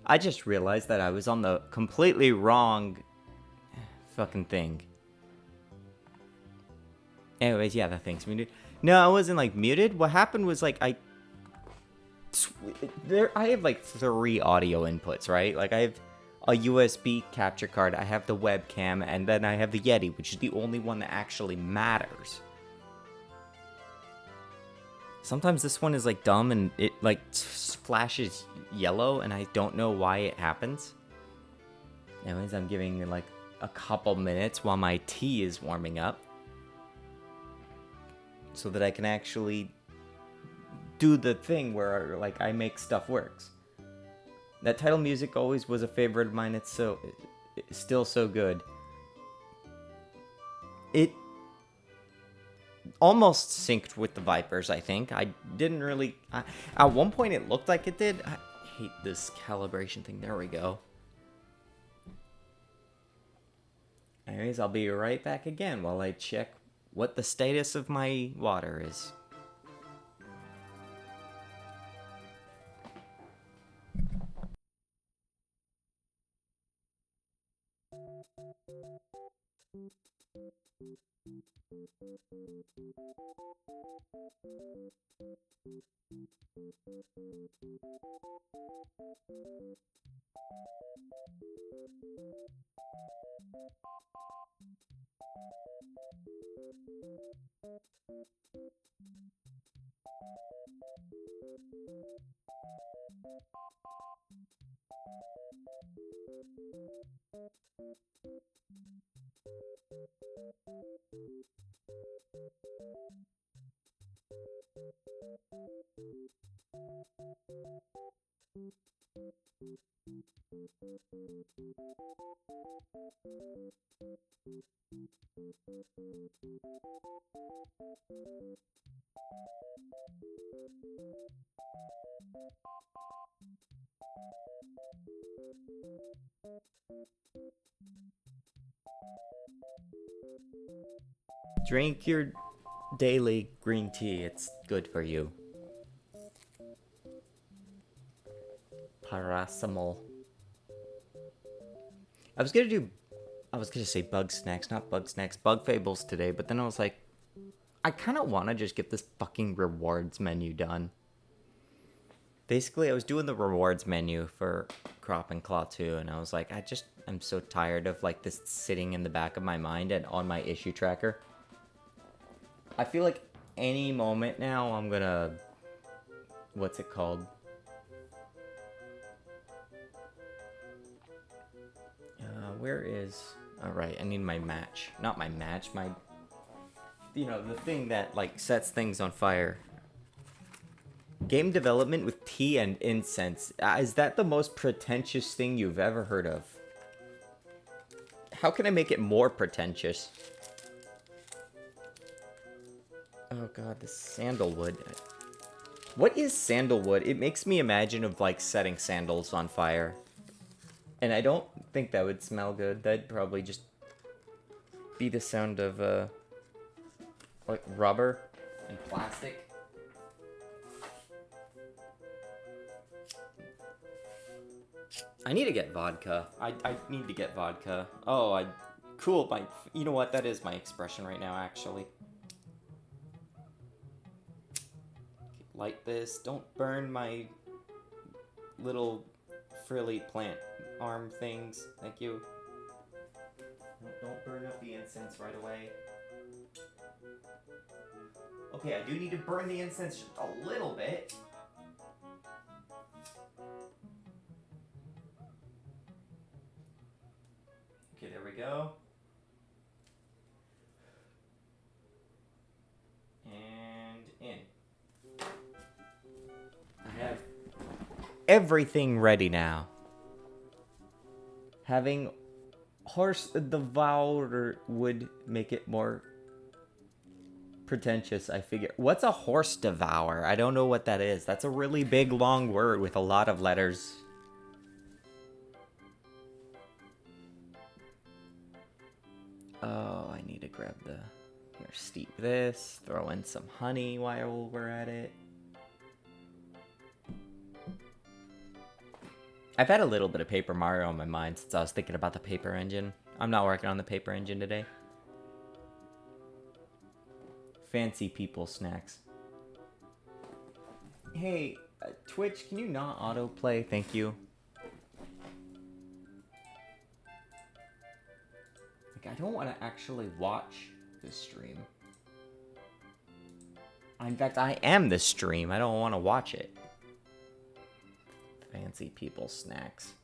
I just realized that I was on the completely wrong fucking thing. Anyways, yeah, that thing's muted. No, I wasn't like muted. What happened was like I have like 3 audio inputs, right? Like I have a USB capture card, I have the webcam, and then I have the Yeti, which is the only one that actually matters. Sometimes this one is like dumb and it like flashes yellow and I don't know why it happens. Anyways, I'm giving it like a couple minutes while my tea is warming up so that I can actually do the thing where like I make stuff works. That title music always was a favorite of mine. It's still so good. It almost synced with the Vipers, I think. I didn't really... at one point it looked like it did. I hate this calibration thing. There we go. Anyways, I'll be right back again while I check what the status of my water is. Drink your daily green tea. It's good for you. Paracetamol. I was gonna say bug snacks, not bug snacks, bug fables today, but then I was like, I kind of want to just get this fucking rewards menu done. Basically, I was doing the rewards menu for Crop and Claw 2, and I was like, I'm so tired of like this sitting in the back of my mind and on my issue tracker. I feel like any moment now I'm gonna, what's it called? Where is, alright, I need my match. Not my match, my, you know, the thing that like sets things on fire. Game development with tea and incense. Is that the most pretentious thing you've ever heard of? How can I make it more pretentious? Oh god, this sandalwood. What is sandalwood? It makes me imagine of like setting sandals on fire. And I don't think that would smell good. That'd probably just be the sound of like rubber and plastic. I need to get vodka. I need to get vodka. Oh, cool. You know what? That is my expression right now, actually. Light this. Don't burn my little frilly plant arm things. Thank you. Don't burn up the incense right away. Okay, I do need to burn the incense just a little bit. Okay, there we go. And in. I have everything ready now. Having horse devourer would make it more pretentious, I figure. What's a horse devour? I don't know what that is. That's a really big, long word with a lot of letters. Oh, I need to grab the... Here, steep this. Throw in some honey while we're at it. I've had a little bit of Paper Mario on my mind since I was thinking about the paper engine. I'm not working on the paper engine today. Fancy people snacks. Hey, Twitch, can you not autoplay? Thank you. Like, I don't want to actually watch this stream. In fact, I am the stream. I don't want to watch it. Fancy people snacks.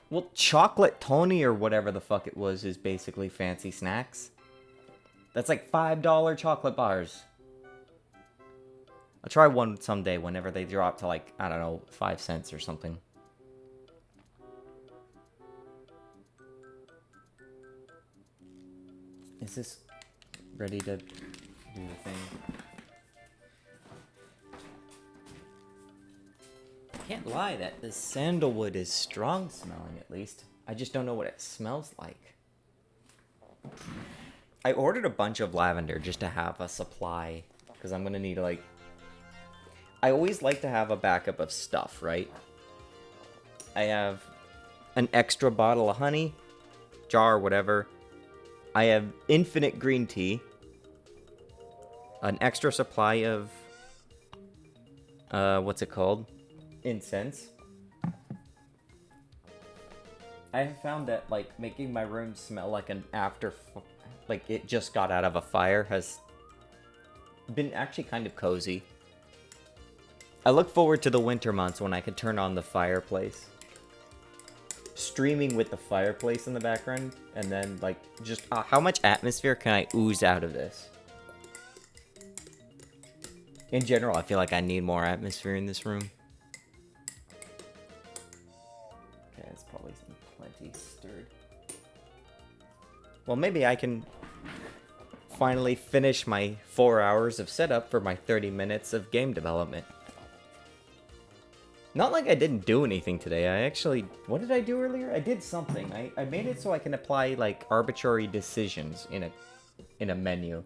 Well, Chocolate Tony or whatever the fuck it was is basically fancy snacks. That's like $5 chocolate bars. I'll try one someday whenever they drop to like, I don't know, 5 cents or something. Is this ready to do the thing? Can't lie that the sandalwood is strong smelling, at least. I just don't know what it smells like. I ordered a bunch of lavender just to have a supply, because I'm gonna need like... I always like to have a backup of stuff, right? I have an extra bottle of honey, jar, whatever. I have infinite green tea, an extra supply of, what's it called? Incense. I have found that, like, making my room smell like an like it just got out of a fire has been actually kind of cozy. I look forward to the winter months when I can turn on the fireplace. Streaming with the fireplace in the background, and then, like, just, how much atmosphere can I ooze out of this? In general, I feel like I need more atmosphere in this room. Okay, it's probably plenty stirred. Well, maybe I can finally finish my 4 hours of setup for my 30 minutes of game development. Not like I didn't do anything today. I actually... What did I do earlier? I did something. I made it so I can apply, like, arbitrary decisions in a menu.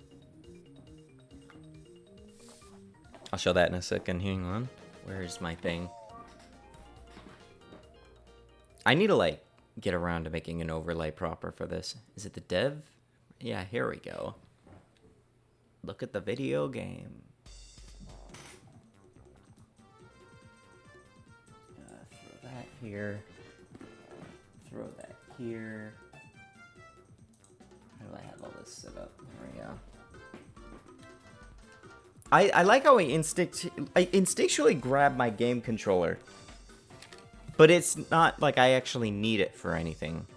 I'll show that in a second. Hang on. Where's my thing? I need to, like, get around to making an overlay proper for this. Is it the dev? Yeah, here we go. Look at the video game. Throw that here. here. How do I have all this set up? There we go. I like how I instinctually grab my game controller. But it's not like I actually need it for anything.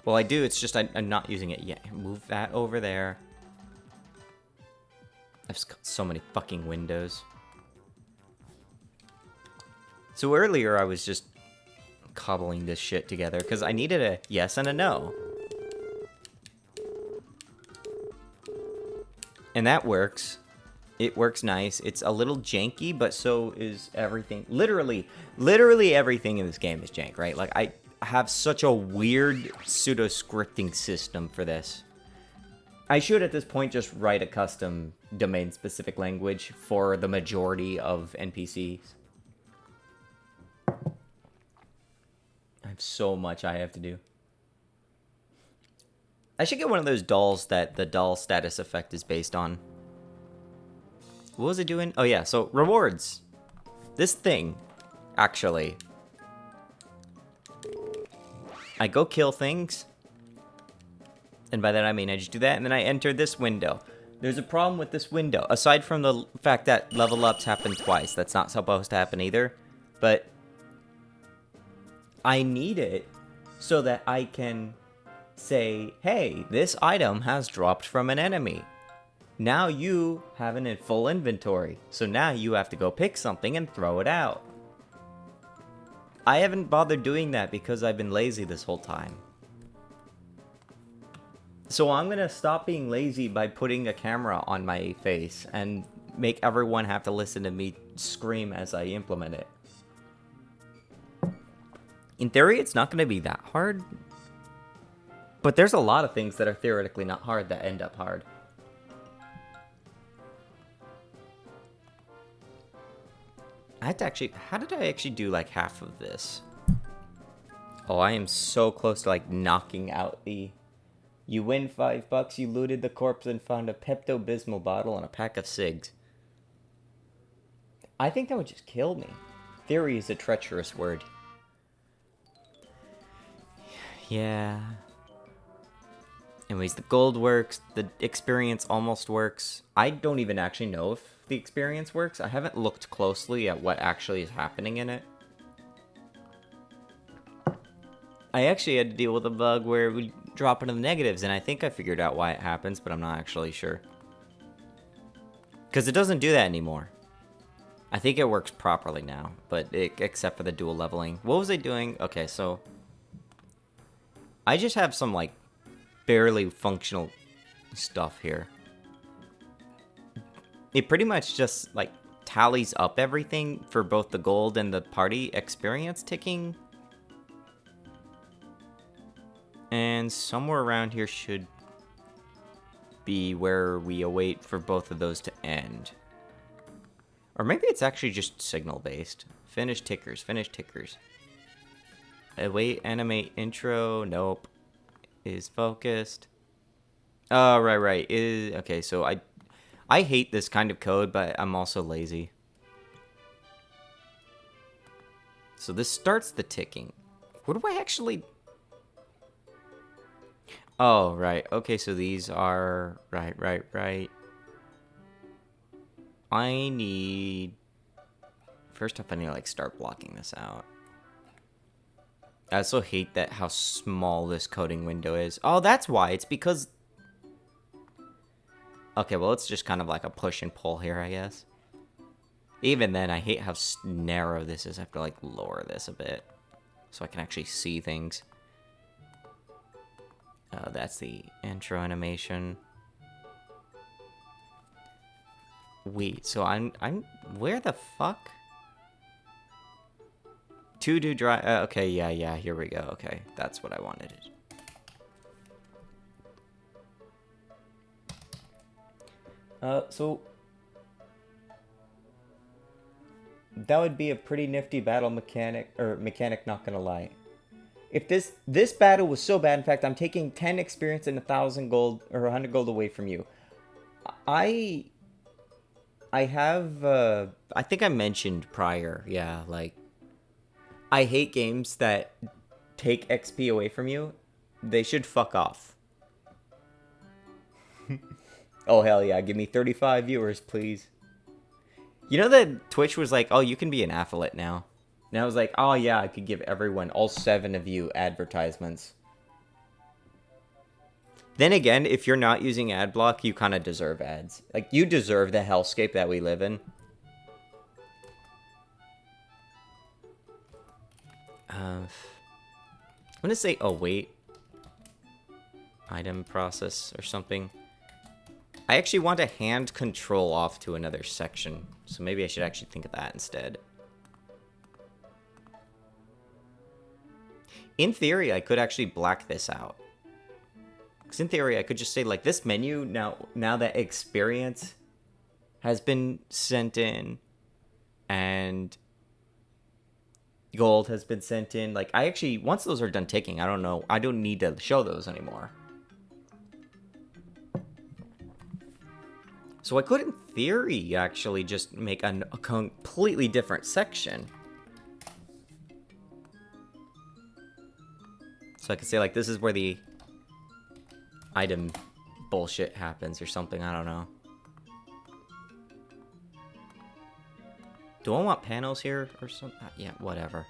Well, I do, it's just I'm not using it yet. Move that over there. I've just got so many fucking windows. So earlier I was just cobbling this shit together because I needed a yes and a no. And that works. It works nice. It's a little janky, but so is everything. Literally everything in this game is jank, right? Like, I have such a weird pseudo-scripting system for this. I should, at this point, just write a custom domain-specific language for the majority of NPCs. I have so much I have to do. I should get one of those dolls that the doll status effect is based on. What was it doing? Oh yeah, so rewards. This thing, actually. I go kill things. And by that I mean I just do that, and then I enter this window. There's a problem with this window. Aside from the fact that level ups happen twice. That's not supposed to happen either. But I need it so that I can say, hey, this item has dropped from an enemy. Now you have it in full inventory, so now you have to go pick something and throw it out. I haven't bothered doing that because I've been lazy this whole time. So I'm gonna stop being lazy by putting a camera on my face and make everyone have to listen to me scream as I implement it. In theory, it's not gonna be that hard, but there's a lot of things that are theoretically not hard that end up hard. I had to actually, how did I actually do like half of this? Oh, I am so close to like knocking out the, you win $5, you looted the corpse and found a Pepto-Bismol bottle and a pack of cigs. I think that would just kill me. Theory is a treacherous word. Yeah. Anyways, the gold works, the experience almost works. I don't even actually know if the experience works. I haven't looked closely at what actually is happening in it. I actually had to deal with a bug where it would drop into the negatives, and I think I figured out why it happens, but I'm not actually sure. Because it doesn't do that anymore. I think it works properly now, but except for the dual leveling. What was I doing? Okay, so I just have some, like, barely functional stuff here. It pretty much just, like, tallies up everything for both the gold and the party experience ticking. And somewhere around here should be where we await for both of those to end. Or maybe it's actually just signal-based. Finish tickers, finish tickers. Await, animate, intro, nope. Is focused. Oh, right. Okay, so I hate this kind of code, but I'm also lazy. So this starts the ticking. What do I actually... Oh, right. Okay, so these are... Right. I need... First off, I need to, like, start blocking this out. I also hate that how small this coding window is. Oh, that's why. It's because... Okay, well, it's just kind of like a push and pull here, I guess. Even then, I hate how narrow this is. I have to, like, lower this a bit so I can actually see things. That's the intro animation. Wait, so I'm where the fuck? To do dry. Okay, yeah. Here we go. Okay, that's what I wanted. So that would be a pretty nifty battle mechanic, not gonna lie. If this battle was so bad, in fact, I'm taking 10 experience and 1,000 gold or 100 gold away from you. I have I think I mentioned prior, yeah, like I hate games that take XP away from you, they should fuck off. Oh, hell yeah. Give me 35 viewers, please. You know that Twitch was like, oh, you can be an affiliate now. And I was like, oh, yeah, I could give everyone, all 7 of you, advertisements. Then again, if you're not using AdBlock, you kind of deserve ads. Like, you deserve the hellscape that we live in. I'm going to say, oh, wait. Item process or something. I actually want to hand control off to another section. So maybe I should actually think of that instead. In theory, I could actually black this out. Because in theory, I could just say, like, this menu, now that experience has been sent in, and gold has been sent in. Like, I actually, once those are done ticking, I don't need to show those anymore. So I could, in theory, actually just make a completely different section. So I could say, like, this is where the item bullshit happens or something. I don't know. Do I want panels here or something? Yeah, whatever.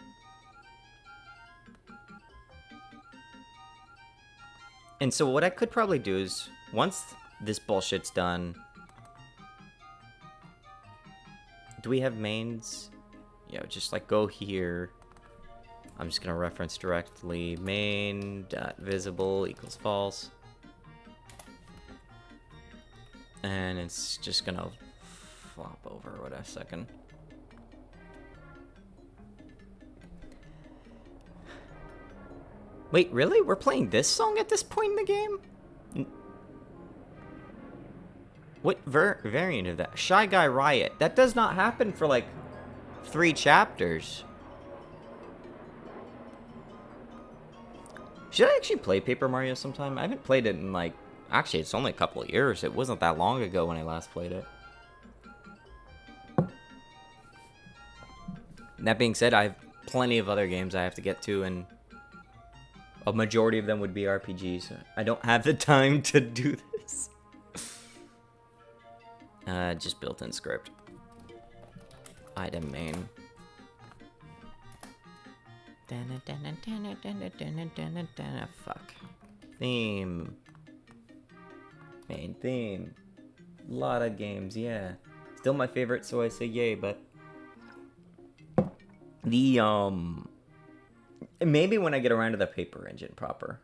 And so what I could probably do is, once this bullshit's done... Do we have mains? Yeah, just like go here. I'm just gonna reference directly main.visible equals false. And it's just gonna flop over. Wait a second. Wait, really? We're playing this song at this point in the game? What variant of that? Shy Guy Riot. That does not happen for like 3 chapters. Should I actually play Paper Mario sometime? I haven't played it in like... Actually, it's only a couple of years. It wasn't that long ago when I last played it. That being said, I have plenty of other games I have to get to, and a majority of them would be RPGs. I don't have the time to do this. Just built-in script. Item main. Fuck. Theme. Main theme. Lot of games, yeah. Still my favorite, so I say yay, but... Maybe when I get around to the paper engine proper.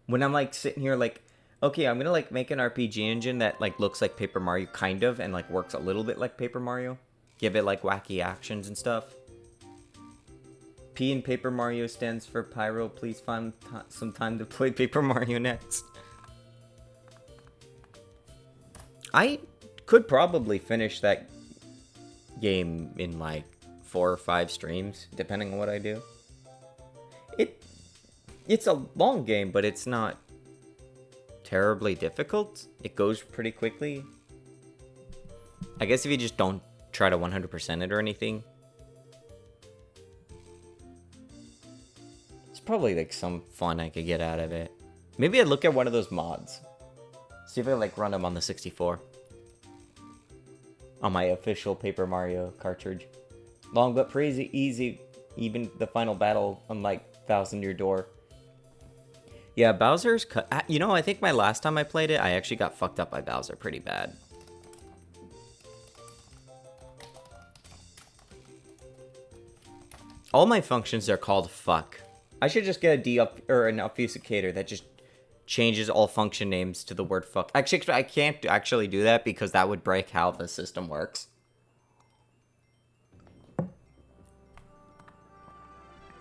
When I'm, like, sitting here, like... Okay, I'm gonna, like, make an RPG engine that, like, looks like Paper Mario, kind of, and, like, works a little bit like Paper Mario. Give it, like, wacky actions and stuff. P in Paper Mario stands for Pyro. Please find some time to play Paper Mario next. I could probably finish that game in, like, 4 or 5 streams, depending on what I do. It's a long game, but it's not terribly difficult. It goes pretty quickly. I guess if you just don't try to 100% it or anything. It's probably like some fun I could get out of it. Maybe I'd look at one of those mods. See if I like run them on the 64. On my official Paper Mario cartridge. Long but pretty easy. Even the final battle, unlike Thousand Year Door. Yeah, Bowser's... You know, I think my last time I played it, I actually got fucked up by Bowser pretty bad. All my functions are called fuck. I should just get an obfuscator that just changes all function names to the word fuck. Actually, I can't actually do that because that would break how the system works.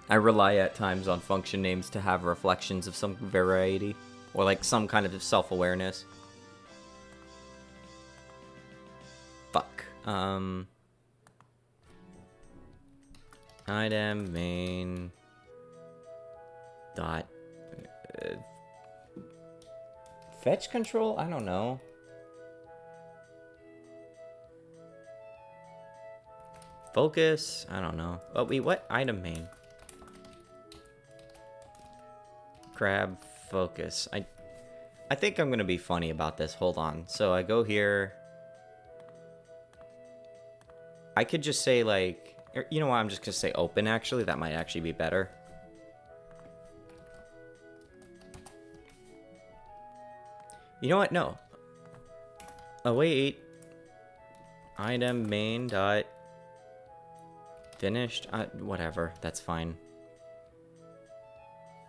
I rely at times on function names to have reflections of some variety, or like some kind of self-awareness. Fuck. Item main dot fetch control? I don't know. Focus? I don't know. Oh wait, what? Item main. Crab focus. I think I'm gonna be funny about this. Hold on. So I go here. I could just say like, you know what? I'm just gonna say open. Actually, that might actually be better. You know what? No. Await. Item main dot finished. Whatever. That's fine.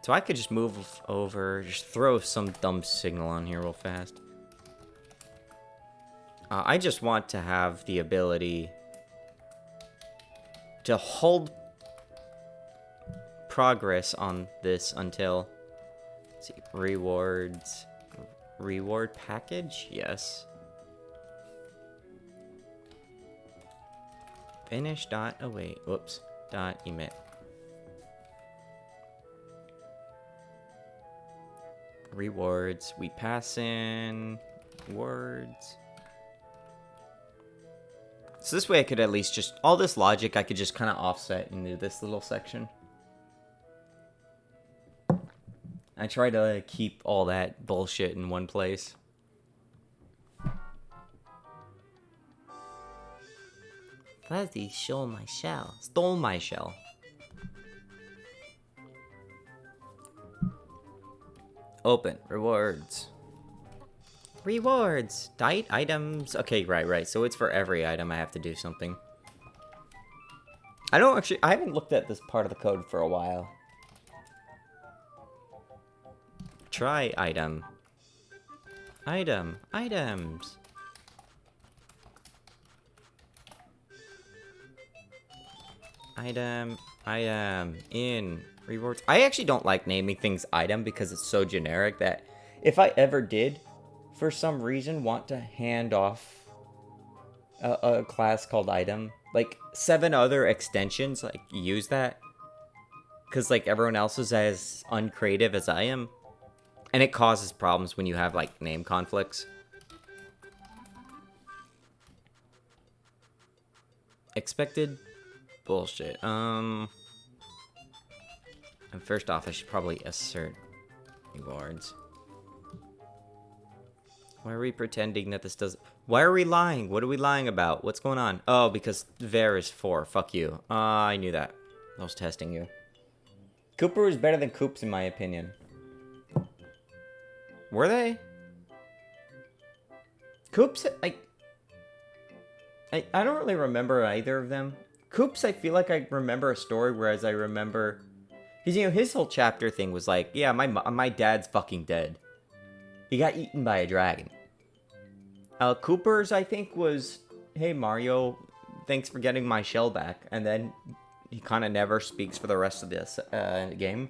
So I could just move over, just throw some dumb signal on here real fast. I just want to have the ability to hold progress on this until, let's see, rewards, reward package, yes. Finish dot await, whoops, dot emit. Rewards, we pass in words. So this way I could at least just, all this logic I could just kind of offset into this little section. I try to keep all that bullshit in one place. Fuzzy stole my shell. Stole my shell. Open. Rewards. Rewards. Diet items. Okay, right. So it's for every item I have to do something. I haven't looked at this part of the code for a while. Try item. Items. Item, in, rewards. I actually don't like naming things item because it's so generic that if I ever did, for some reason, want to hand off a class called item, like 7 other extensions, like, use that. Because, like, everyone else is as uncreative as I am. And it causes problems when you have, like, name conflicts. Expected bullshit. And first off, I should probably assert rewards. Why are we pretending that this does? Why are we lying? What are we lying about? What's going on? Oh, because var is 4. Fuck you. I knew that. I was testing you. Cooper is better than Coops in my opinion. Were they? Coops, I don't really remember either of them. Coops, I feel like I remember a story, whereas I remember... Because, you know, his whole chapter thing was like, yeah, my dad's fucking dead. He got eaten by a dragon. Cooper's, I think, was, hey, Mario, thanks for getting my shell back. And then he kind of never speaks for the rest of this game.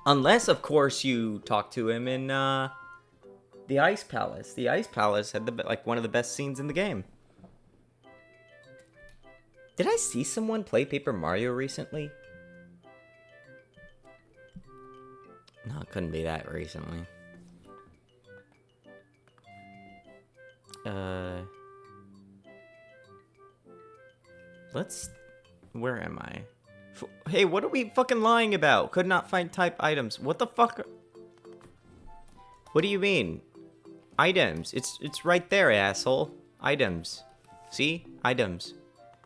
Unless, of course, you talk to him in the Ice Palace. The Ice Palace had one of the best scenes in the game. Did I see someone play Paper Mario recently? No, it couldn't be that recently. Where am I? Hey, what are we fucking lying about? Could not find type items. What the fuck? What do you mean? Items. It's right there, asshole. Items. See? Items.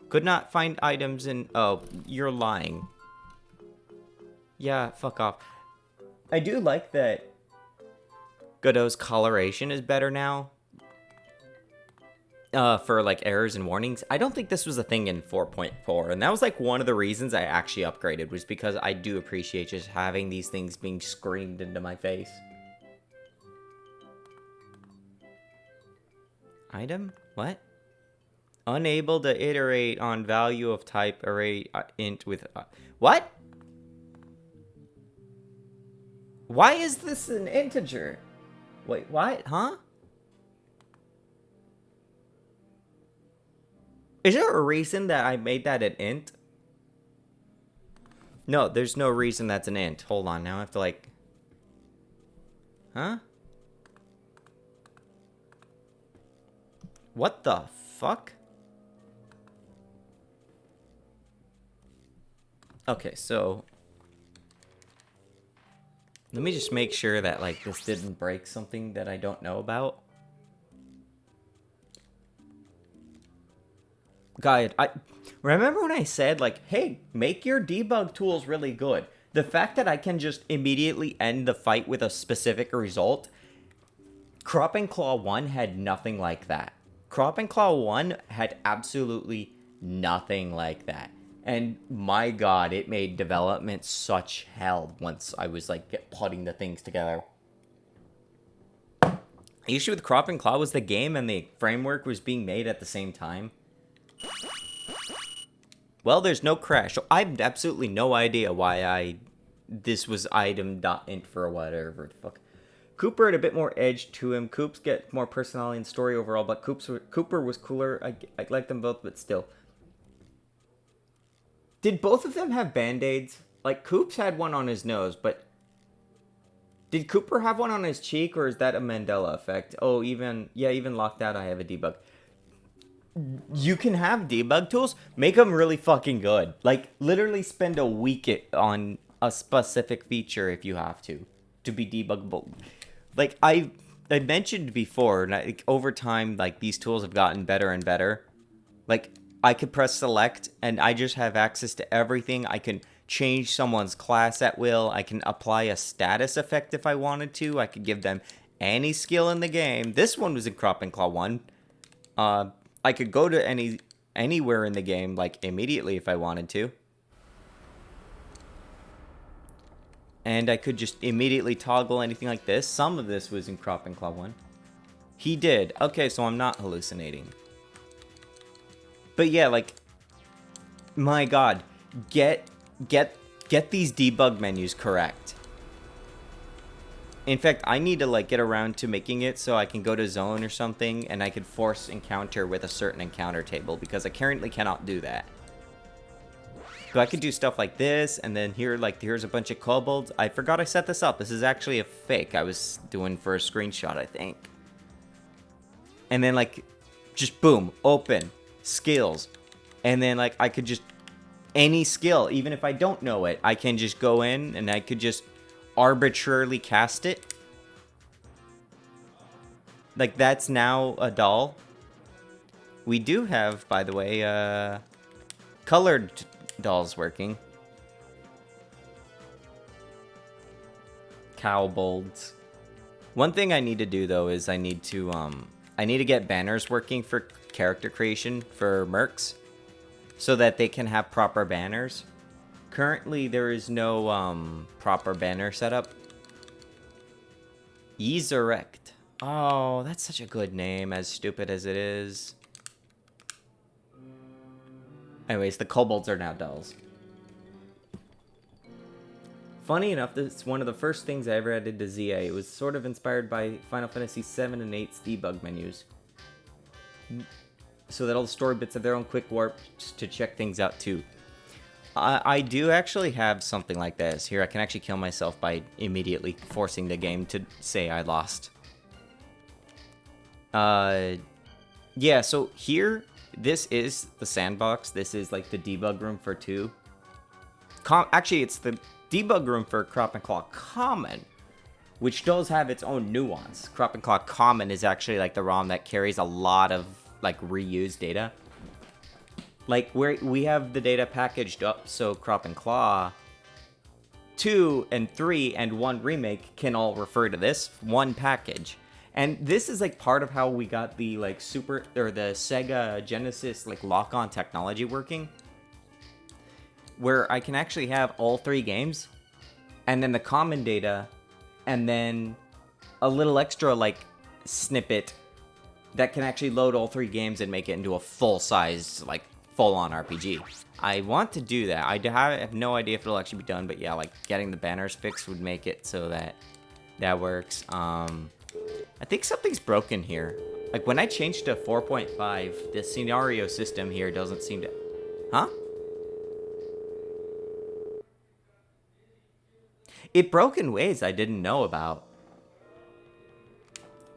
Could not find items in... Oh, you're lying. Yeah, fuck off. I do like that Godot's coloration is better now. For, like, errors and warnings. I don't think this was a thing in 4.4. And that was, like, one of the reasons I actually upgraded. Was because I do appreciate just having these things being screamed into my face. Item? What? Unable to iterate on value of type array int with... what? Why is this an integer? Wait, what? Huh? Is there a reason that I made that an int? No, there's no reason that's an int. Hold on, now I have to like... Huh? What the fuck? Okay, so let me just make sure that like this didn't break something that I don't know about. Guide, I remember when I said like, hey, make your debug tools really good. The fact that I can just immediately end the fight with a specific result, Crop and Claw 1 had nothing like that. Crop and Claw 1 had absolutely nothing like that. And my god, it made development such hell once I was like putting the things together. The issue with Crop and Claw was the game and the framework was being made at the same time. Well, there's no crash. So I have absolutely no idea why this was item.int for whatever the fuck. Cooper had a bit more edge to him. Coops get more personality and story overall, but Cooper was cooler. I like them both, but still. Did both of them have band-aids? Like, Coops had one on his nose, but did Cooper have one on his cheek, or is that a Mandela effect? Oh, even locked out, I have a debug. You can have debug tools, make them really fucking good. Like, literally spend a week on a specific feature if you have to be debuggable. Like, I mentioned before, like, over time, like, these tools have gotten better and better. Like, I could press select, and I just have access to everything. I can change someone's class at will. I can apply a status effect if I wanted to. I could give them any skill in the game. This one was in Crop and Claw 1. I could go to anywhere in the game, like, immediately if I wanted to. And I could just immediately toggle anything like this. Some of this was in Crop and Claw 1. He did. Okay, so I'm not hallucinating. But yeah, like, my god, get these debug menus correct. In fact, I need to like get around to making it so I can go to zone or something and I can force encounter with a certain encounter table because I currently cannot do that. So I could do stuff like this, and then here, like, here's a bunch of kobolds. I forgot I set this up. This is actually a fake I was doing for a screenshot, I think. And then, like, just boom, open, skills. And then, like, I could just, any skill, even if I don't know it, I can just go in and I could just arbitrarily cast it. Like, that's now a doll. We do have, by the way, colored dolls working. Cowbolds. One thing I need to do though is I need to get banners working for character creation for mercs so that they can have proper banners. Currently there is no proper banner setup. Yeezerect. Oh, that's such a good name, as stupid as it is. Anyways, the kobolds are now dolls. Funny enough, this is one of the first things I ever added to ZA. It was sort of inspired by Final Fantasy 7 and 8's debug menus. So that all the story bits have their own quick warps to check things out too. I do actually have something like this. Here, I can actually kill myself by immediately forcing the game to say I lost. Yeah, so here, this is the sandbox. This is like the debug room for 2. Actually, it's the debug room for Crop and Claw Common, which does have its own nuance. Crop and Claw Common is actually like the ROM that carries a lot of like reused data. Like we have the data packaged up so Crop and Claw 2 and 3 and 1 remake can all refer to this one package. And this is like part of how we got the like the Sega Genesis like lock-on technology working, where I can actually have all 3 games and then the common data and then a little extra like snippet that can actually load all 3 games and make it into a full-size like full-on RPG. I want to do that. I have no idea if it'll actually be done, but yeah, like getting the banners fixed would make it so that that works. I think something's broken here. Like, when I changed to 4.5, the scenario system here doesn't seem to... Huh? It broke in ways I didn't know about.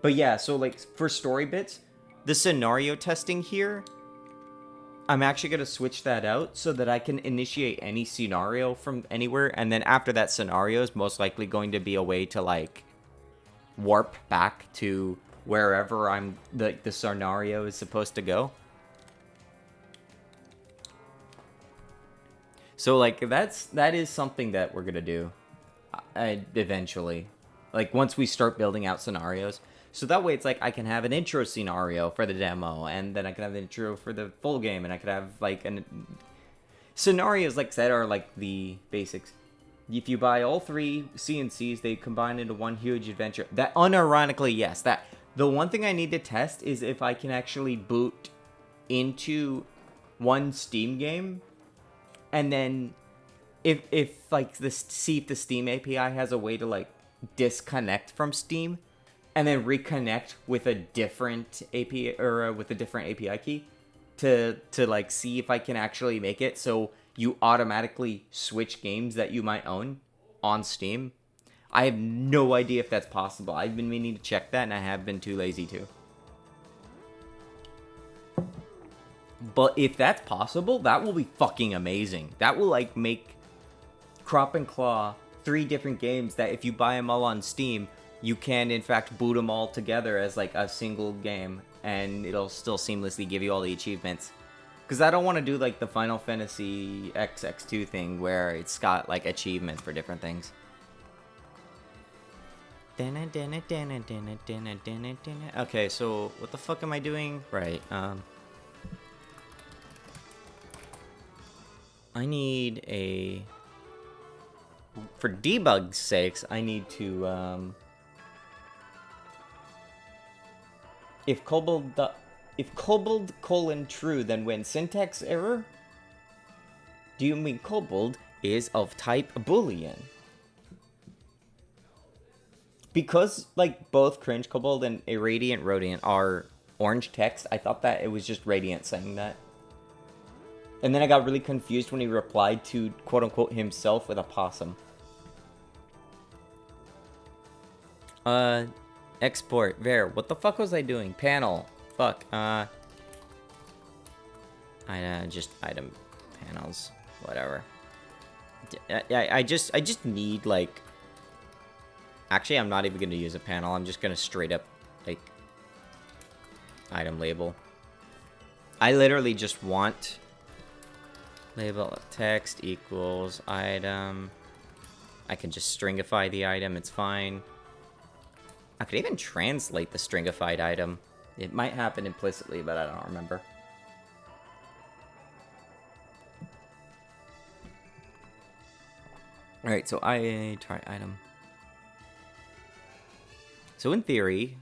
But yeah, so, like, for story bits, the scenario testing here I'm actually going to switch that out so that I can initiate any scenario from anywhere. And then after that scenario is most likely going to be a way to, like, warp back to wherever the scenario is supposed to go. So, like, that is something that we're going to do eventually. Like, once we start building out scenarios. So that way it's like I can have an intro scenario for the demo, and then I can have an intro for the full game, and I could have like scenarios like that are like the basics. If you buy all 3 CNCs, they combine into one huge adventure. That unironically, yes, that the one thing I need to test is if I can actually boot into one Steam game, and then if like see if the Steam API has a way to like disconnect from Steam and then reconnect with a different API or with a different API key to like see if I can actually make it so you automatically switch games that you might own on Steam. I have no idea if that's possible. I've been meaning to check that, and I have been too lazy to. But if that's possible, that will be fucking amazing. That will like make Crop and Claw 3 different games that if you buy them all on Steam, you can in fact boot them all together as like a single game, and it'll still seamlessly give you all the achievements. Because I don't want to do like the Final Fantasy XX2 thing where it's got like achievements for different things. Okay, so what the fuck am I doing? Right, I need a... For debug's sakes, I need to, If kobold colon true, then when syntax error? Do you mean kobold is of type Boolean? Because, like, both Cringe Kobold and Irradiant Radiant are orange text, I thought that it was just Radiant saying that. And then I got really confused when he replied to, quote-unquote, himself with a possum. Export, Ver, what the fuck was I doing? Panel, fuck, just item panels, whatever. I just need, like... Actually, I'm not even gonna use a panel, I'm just gonna straight up, like, item label. I literally just want label text equals item. I can just stringify the item, it's fine. I could even translate the stringified item. It might happen implicitly, but I don't remember. Alright, so I try item. So in theory,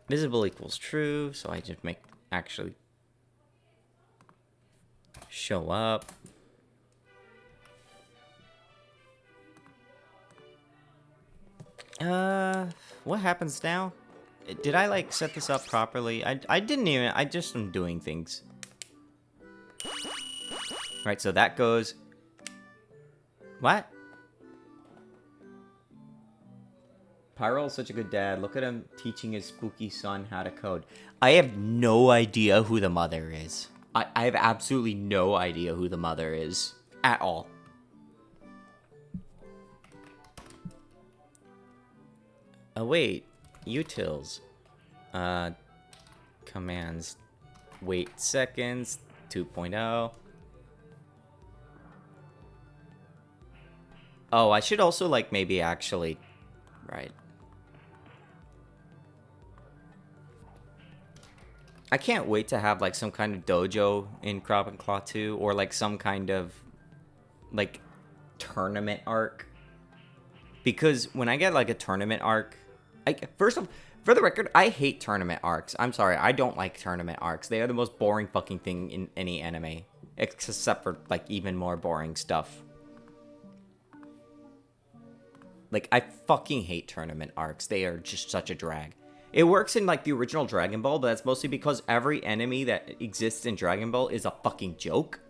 visible equals true, so I just make actually show up. What happens now? Did I like set this up properly? I didn't even, I just am doing things. Right, so that goes. What? Pyro is such a good dad. Look at him teaching his spooky son how to code. I have no idea who the mother is. I have absolutely no idea who the mother is. At all. Oh, wait. Utils. Commands. Wait seconds. 2.0. Oh, I should also, like, maybe actually... Right. I can't wait to have, like, some kind of dojo in Crop and Claw 2, or, like, some kind of, like, tournament arc. Because when I get, like, a tournament arc... First off, for the record, I hate tournament arcs. I'm sorry, I don't like tournament arcs. They are the most boring fucking thing in any anime. Except for, like, even more boring stuff. Like, I fucking hate tournament arcs. They are just such a drag. It works in, like, the original Dragon Ball, but that's mostly because every enemy that exists in Dragon Ball is a fucking joke.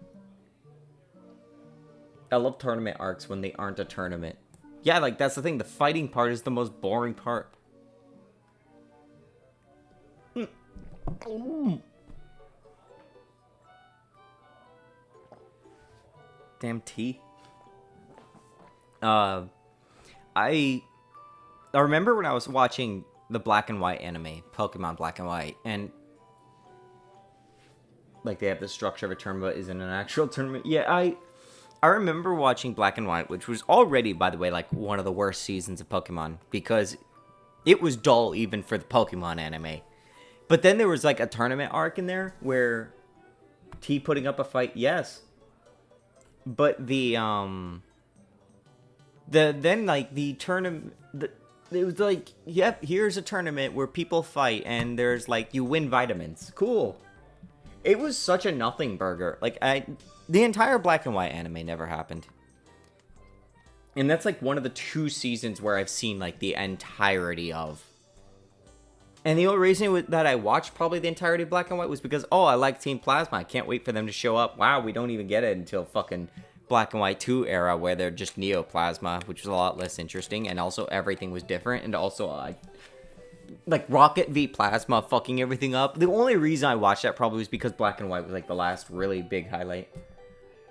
I love tournament arcs when they aren't a tournament. Yeah, like, that's the thing. The fighting part is the most boring part. Damn tea. I remember when I was watching the black and white anime, Pokemon Black and White, and like they have the structure of a tournament, but isn't an actual tournament. Yeah, I remember watching Black and White, which was already, by the way, like one of the worst seasons of Pokemon because it was dull even for the Pokemon anime. But then there was like a tournament arc in there where T putting up a fight, yes. But the tournament, it was like, yep, here's a tournament where people fight and there's like, you win vitamins. Cool. It was such a nothing burger. Like, the entire Black and White anime never happened. And that's like one of the 2 seasons where I've seen like the entirety of. And the only reason that I watched probably the entirety of Black and White was because, oh, I like Team Plasma. I can't wait for them to show up. Wow, we don't even get it until fucking Black and White 2 era where they're just Neoplasma, which was a lot less interesting. And also everything was different. And also, like Rocket v Plasma fucking everything up. The only reason I watched that probably was because Black and White was like the last really big highlight.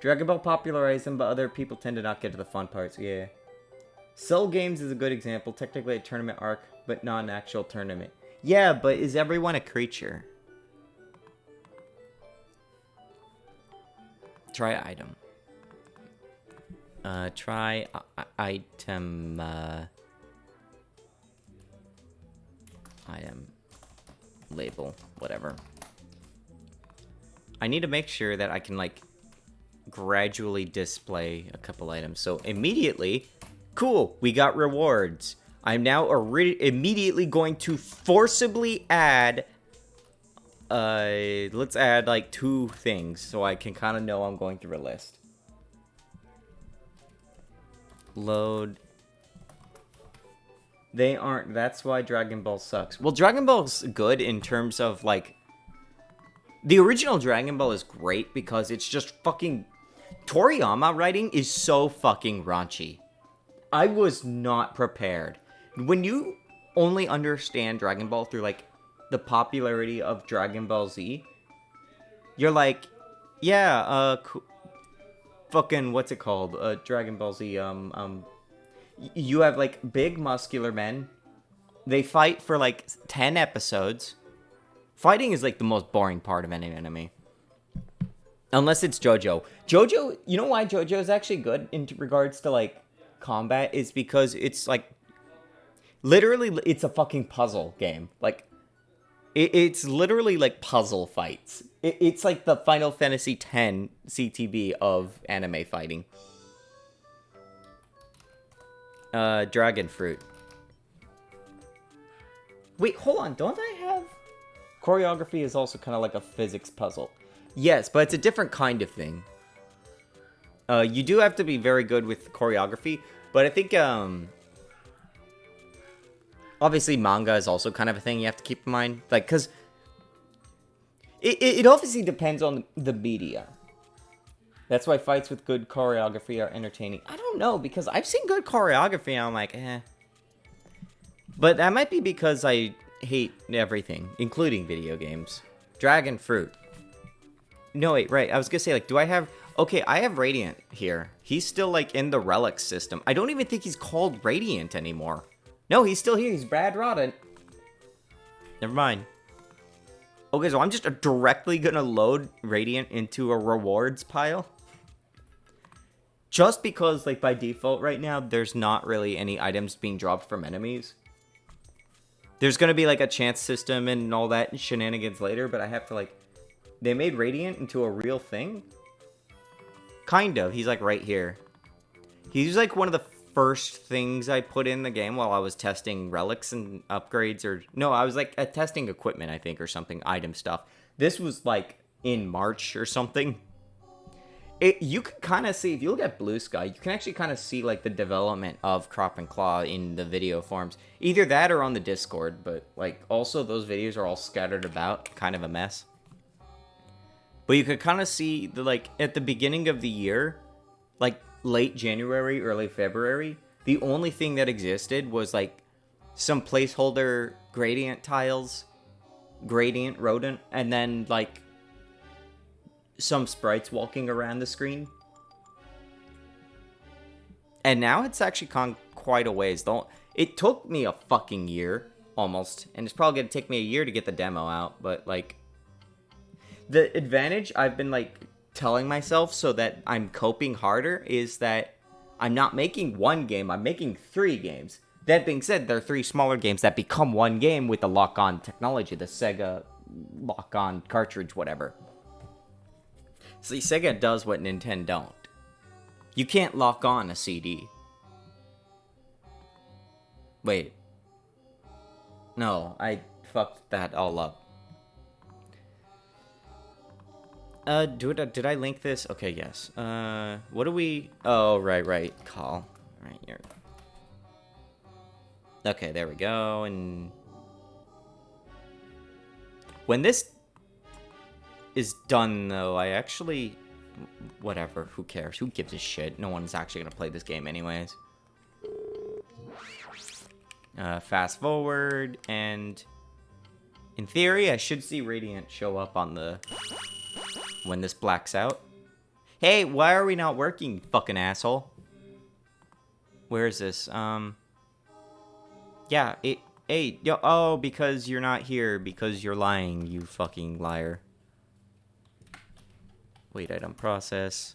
Dragon Ball popularized them, but other people tend to not get to the fun parts. Yeah. Cell Games is a good example. Technically a tournament arc, but not an actual tournament. Yeah, but is everyone a creature? Try item. Try item. Item. Label. Whatever. I need to make sure that I can, like, gradually display a couple items. So, immediately, cool, we got rewards. I'm now immediately going to forcibly add, let's add like 2 things so I can kind of know I'm going through a list. Load. They aren't, that's why Dragon Ball sucks. Well, Dragon Ball's good in terms of like, the original Dragon Ball is great because it's just fucking, Toriyama writing is so fucking raunchy. I was not prepared. When you only understand Dragon Ball through, like, the popularity of Dragon Ball Z, you're like, yeah, fucking, what's it called? Dragon Ball Z, you have, like, big muscular men. They fight for, like, 10 episodes. Fighting is, like, the most boring part of any anime. Unless it's JoJo. JoJo, you know why JoJo is actually good in regards to, like, combat? Is because it's, like, literally, it's a fucking puzzle game. Like, it's literally like puzzle fights. It's like the Final Fantasy X CTB of anime fighting. Dragon fruit. Wait, hold on. Don't I have... Choreography is also kind of like a physics puzzle. Yes, but it's a different kind of thing. You do have to be very good with choreography, but I think, obviously, manga is also kind of a thing you have to keep in mind. Like, because it obviously depends on the media. That's why fights with good choreography are entertaining. I don't know, because I've seen good choreography and I'm like, eh. But that might be because I hate everything, including video games. Dragon fruit. No, wait, right. I was going to say, like, do I have... Okay, I have Radiant here. He's still, like, in the Relic system. I don't even think he's called Radiant anymore. No, he's still here. He's Brad Rodent. Never mind. Okay, so I'm just directly gonna load Radiant into a rewards pile. Just because, like, by default right now, there's not really any items being dropped from enemies. There's gonna be, like, a chance system and all that shenanigans later, but I have to, like... They made Radiant into a real thing? Kind of. He's, like, right here. He's, like, one of the first things I put in the game while I was testing relics and upgrades, or no, I was like testing equipment, I think, or something, item stuff. This was like in March or something. You can kind of see, if you look at Blue Sky, you can actually kind of see like the development of Crop and Claw in the video forms. Either that or on the Discord, but like also those videos are all scattered about, kind of a mess. But you could kind of see the, like, at the beginning of the year, like late January, early February, the only thing that existed was like some placeholder gradient tiles gradient rodent, and then like some sprites walking around the screen. And now it's actually gone quite a ways. It took me a fucking year, almost. And it's probably going to take me a year to get the demo out. But, like, the advantage I've been, like, telling myself so that I'm coping harder is that I'm not making one game. I'm making 3 games. That being said, there are 3 smaller games that become one game with the lock-on technology. The Sega lock-on cartridge, whatever. See, Sega does what Nintendo don't. You can't lock on a CD. Wait. No, I fucked that all up. Did I link this? Okay, yes. What do we... Oh, right. Call. Right here. Okay, there we go, and... When this is done, though, I actually... Whatever, who cares? Who gives a shit? No one's actually gonna play this game anyways. Fast forward, and in theory, I should see Radiant show up on the... when this blacks out. Hey, why are we not working, fucking asshole? Where is this? Yeah, hey, yo, oh, because you're not here, because you're lying, you fucking liar. Wait, item process.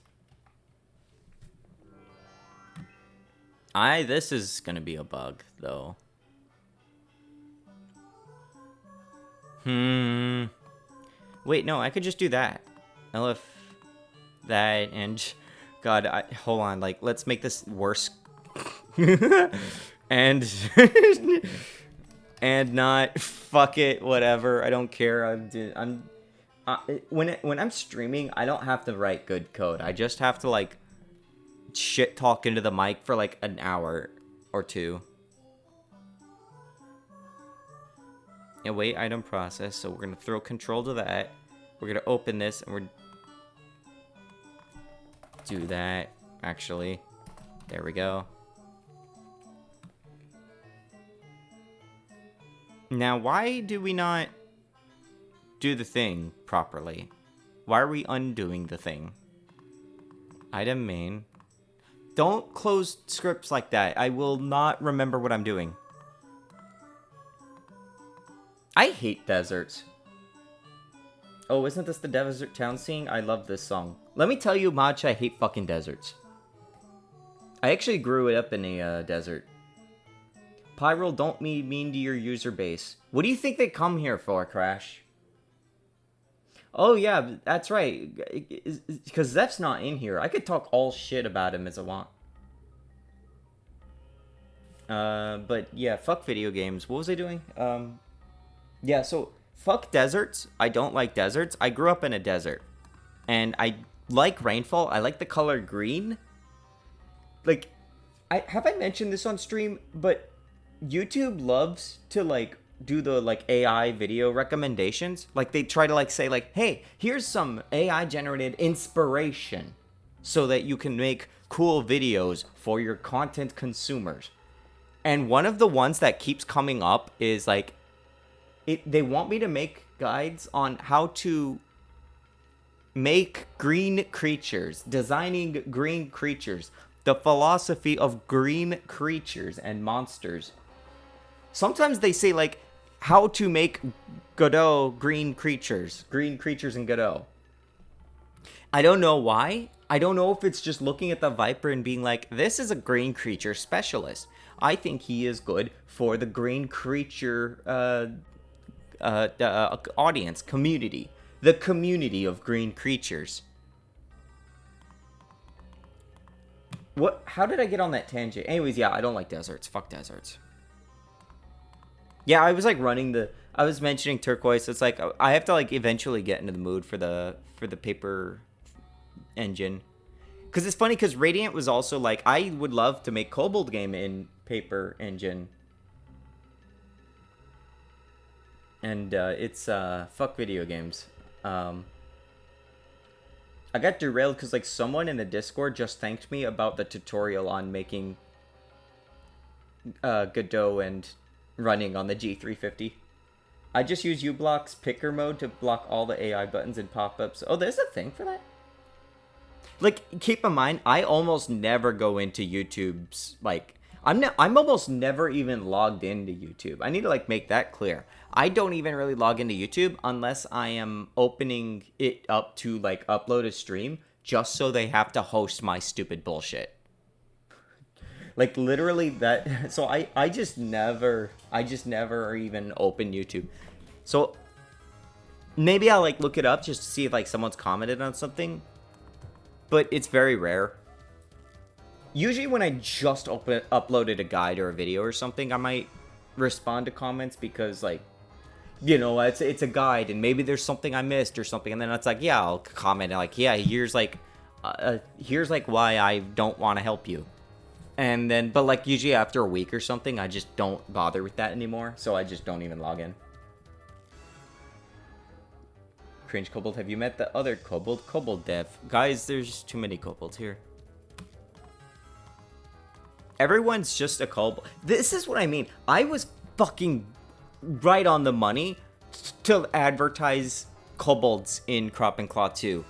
This is gonna be a bug, though. Wait, no, I could just do that. LF that and... God, hold on, like, let's make this worse. and... and not... Fuck it, whatever, I don't care, when I'm streaming, I don't have to write good code. I just have to, like, shit talk into the mic for, like, an hour or 2. And wait, item process. So we're going to throw control to that. We're going to open this, and we're... do that, actually. There we go. Now, why do we not... do the thing properly? Why are we undoing the thing? Item main. Don't close scripts like that. I will not remember what I'm doing. I hate deserts. Oh, isn't this the desert town scene? I love this song. Let me tell you how much I hate fucking deserts. I actually grew up in a desert. Pyro, don't be mean to your user base. What do you think they come here for, Crash? Oh, yeah, that's right. Because Zeph's not in here. I could talk all shit about him as I want. But yeah, fuck video games. What was I doing? Yeah, so fuck deserts. I don't like deserts. I grew up in a desert. And I like rainfall. I like the color green. Like, have I mentioned this on stream? But YouTube loves to, like, do the, like, AI video recommendations. Like, they try to, like, say, like, hey, here's some AI generated inspiration so that you can make cool videos for your content consumers. And one of the ones that keeps coming up is, like, they want me to make guides on how to make green creatures, designing green creatures, the philosophy of green creatures and monsters. Sometimes they say, like, how to make Godot green creatures in Godot. I don't know why. I don't know if it's just looking at the Viper and being like, this is a green creature specialist. I think he is good for the green creature audience, community. The community of green creatures. What? How did I get on that tangent? Anyways, yeah, I don't like deserts. Fuck deserts. Yeah, I was like I was mentioning turquoise. It's like I have to like eventually get into the mood for the paper engine. Cause it's funny because Radiant was also like I would love to make Kobold game in paper engine. And it's fuck video games. I got derailed because like someone in the Discord just thanked me about the tutorial on making Godot and running on the G350. I just use uBlock's picker mode to block all the AI buttons and pop-ups. Oh, there's a thing for that? Like, keep in mind, I almost never go into YouTube's, like, I'm almost never even logged into YouTube. I need to, like, make that clear. I don't even really log into YouTube unless I am opening it up to, like, upload a stream just so they have to host my stupid bullshit. Like, literally that. So I just never even open YouTube. So maybe I'll, like, look it up just to see if, like, someone's commented on something. But it's very rare. Usually when I just uploaded a guide or a video or something, I might respond to comments because, like, you know, it's a guide and maybe there's something I missed or something. And then it's like, yeah, I'll comment like, yeah, here's like why I don't want to help you. And then, but like usually after a week or something, I just don't bother with that anymore. So I just don't even log in. Cringe Kobold, have you met the other Kobold? Kobold Dev. Guys, there's too many Kobolds here. Everyone's just a Kobold. This is what I mean. I was fucking right on the money to advertise Kobolds in Crop and Claw 2.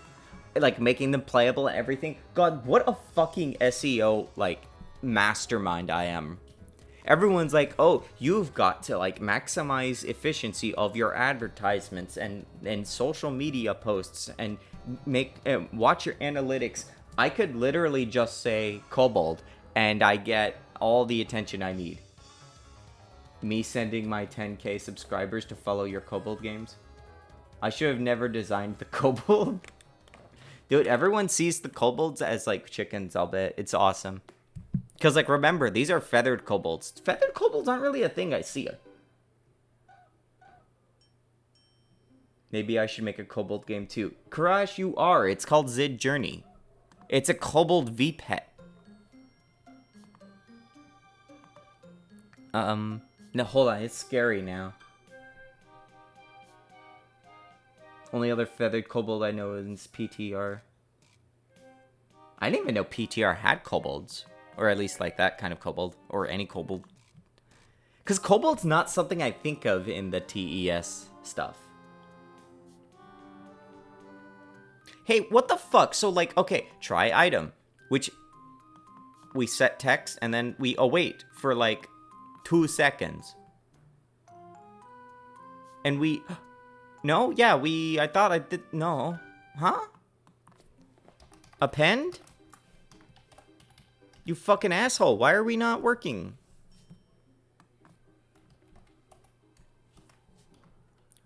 Like, making them playable and everything. God, what a fucking SEO, like, mastermind I am. Everyone's like, oh, you've got to, like, maximize efficiency of your advertisements and social media posts and watch your analytics. I could literally just say Kobold and I get all the attention I need. Me sending my 10k subscribers to follow your Kobold games. I should have never designed the Kobold. Dude, everyone sees the Kobolds as, like, chickens, I'll bet. It's awesome. Because, like, remember, these are feathered Kobolds. Feathered Kobolds aren't really a thing I see. Maybe I should make a Kobold game too. Karash, you are. It's called Zid Journey. It's a Kobold V-Pet. No, hold on. It's scary now. Only other feathered Kobold I know is PTR. I didn't even know PTR had Kobolds. Or at least, like, that kind of Kobold. Or any Kobold. Because Kobold's not something I think of in the TES stuff. Hey, what the fuck? So, like, okay, try item. Which we set text and then we await for, like, 2 seconds. And we... No? Yeah, I thought I did... No. Huh? Append? You fucking asshole. Why are we not working?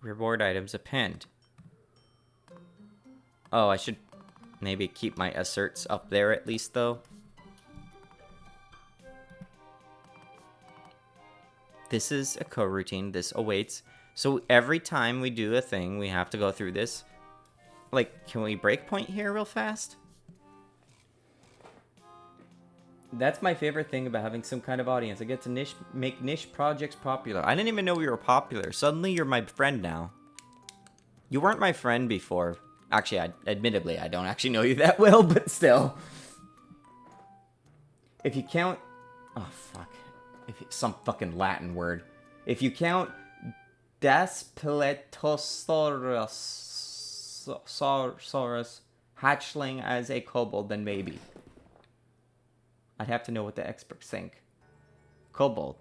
Reward items append. Oh, I should maybe keep my asserts up there at least, though. This is a coroutine. This awaits. So every time we do a thing, we have to go through this. Like, can we breakpoint here real fast? That's my favorite thing about having some kind of audience. I get to make niche projects popular. I didn't even know we were popular. Suddenly, you're my friend now. You weren't my friend before. Actually, admittedly, I don't actually know you that well, but still. If you count... Oh, fuck. Some fucking Latin word. If you count Daspletosaurus hatchling as a kobold, then maybe. I'd have to know what the experts think. Kobold.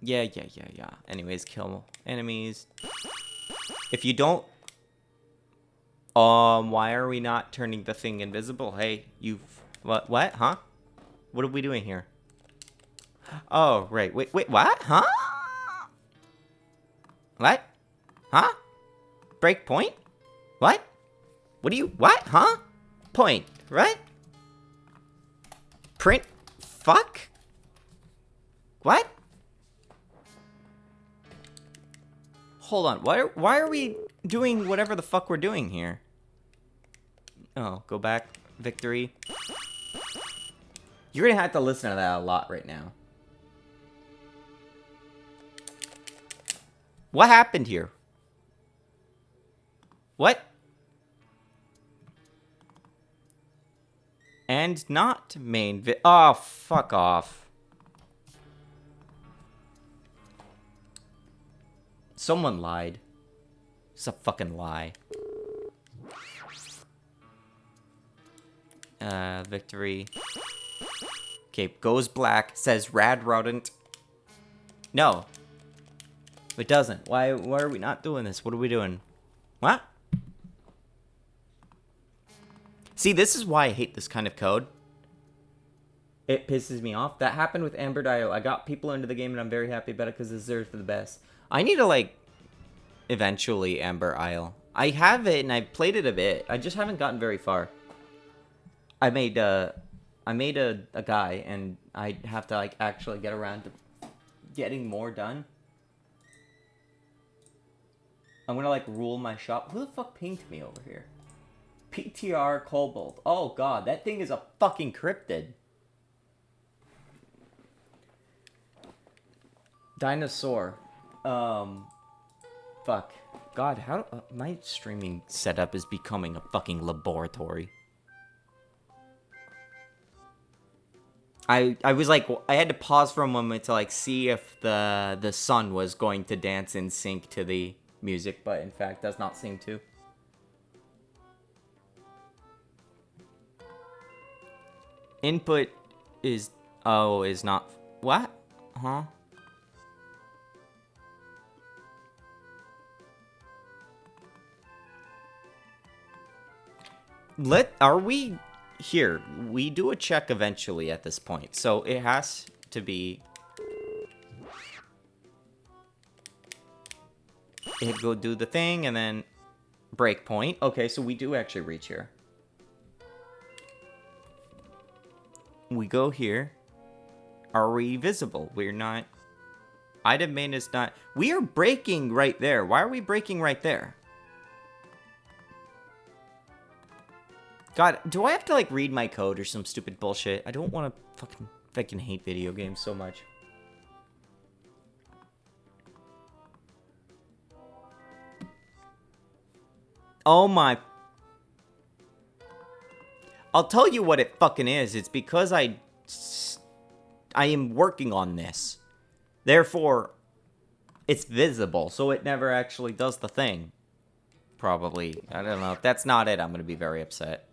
Yeah. Anyways, kill enemies. If you don't... why are we not turning the thing invisible? Hey, you've... What? Huh? What are we doing here? Oh, right. Wait, what? Huh? What? Huh? Break point? What? What do you... What? Huh? Point. Right? Print? Fuck? What? Hold on. Why are we doing whatever the fuck we're doing here? Oh, go back. Victory. You're gonna have to listen to that a lot right now. What happened here? What? And not main oh, fuck off. Someone lied. It's a fucking lie. Victory. Okay, goes black. Says rad rodent. No. It doesn't. Why are we not doing this? What are we doing? What? See, this is why I hate this kind of code. It pisses me off. That happened with Amber Dial. I got people into the game and I'm very happy about it because it deserves for the best. I need to, like, eventually Amber Isle. I have it and I've played it a bit. I just haven't gotten very far. I made a guy and I have to, like, actually get around to getting more done. I'm gonna, like, rule my shop. Who the fuck pinged me over here? PTR Cobalt. Oh god, that thing is a fucking cryptid. Dinosaur. Fuck. God, how my streaming setup is becoming a fucking laboratory. I was like, I had to pause for a moment to, like, see if the sun was going to dance in sync to the music, but in fact does not sing to. Input is not what? Huh? Are we here? We do a check eventually at this point, so it has to be. It go do the thing and then breakpoint. Okay, so we do actually reach here. We go here. Are we visible? We're not. Item main is not. We are breaking right there. Why are we breaking right there? God, do I have to, like, read my code or some stupid bullshit? I don't want to fucking hate video games so much. Oh my. I'll tell you what it fucking is. It's because I am working on this. Therefore, it's visible, so it never actually does the thing. Probably. I don't know. If that's not it, I'm going to be very upset.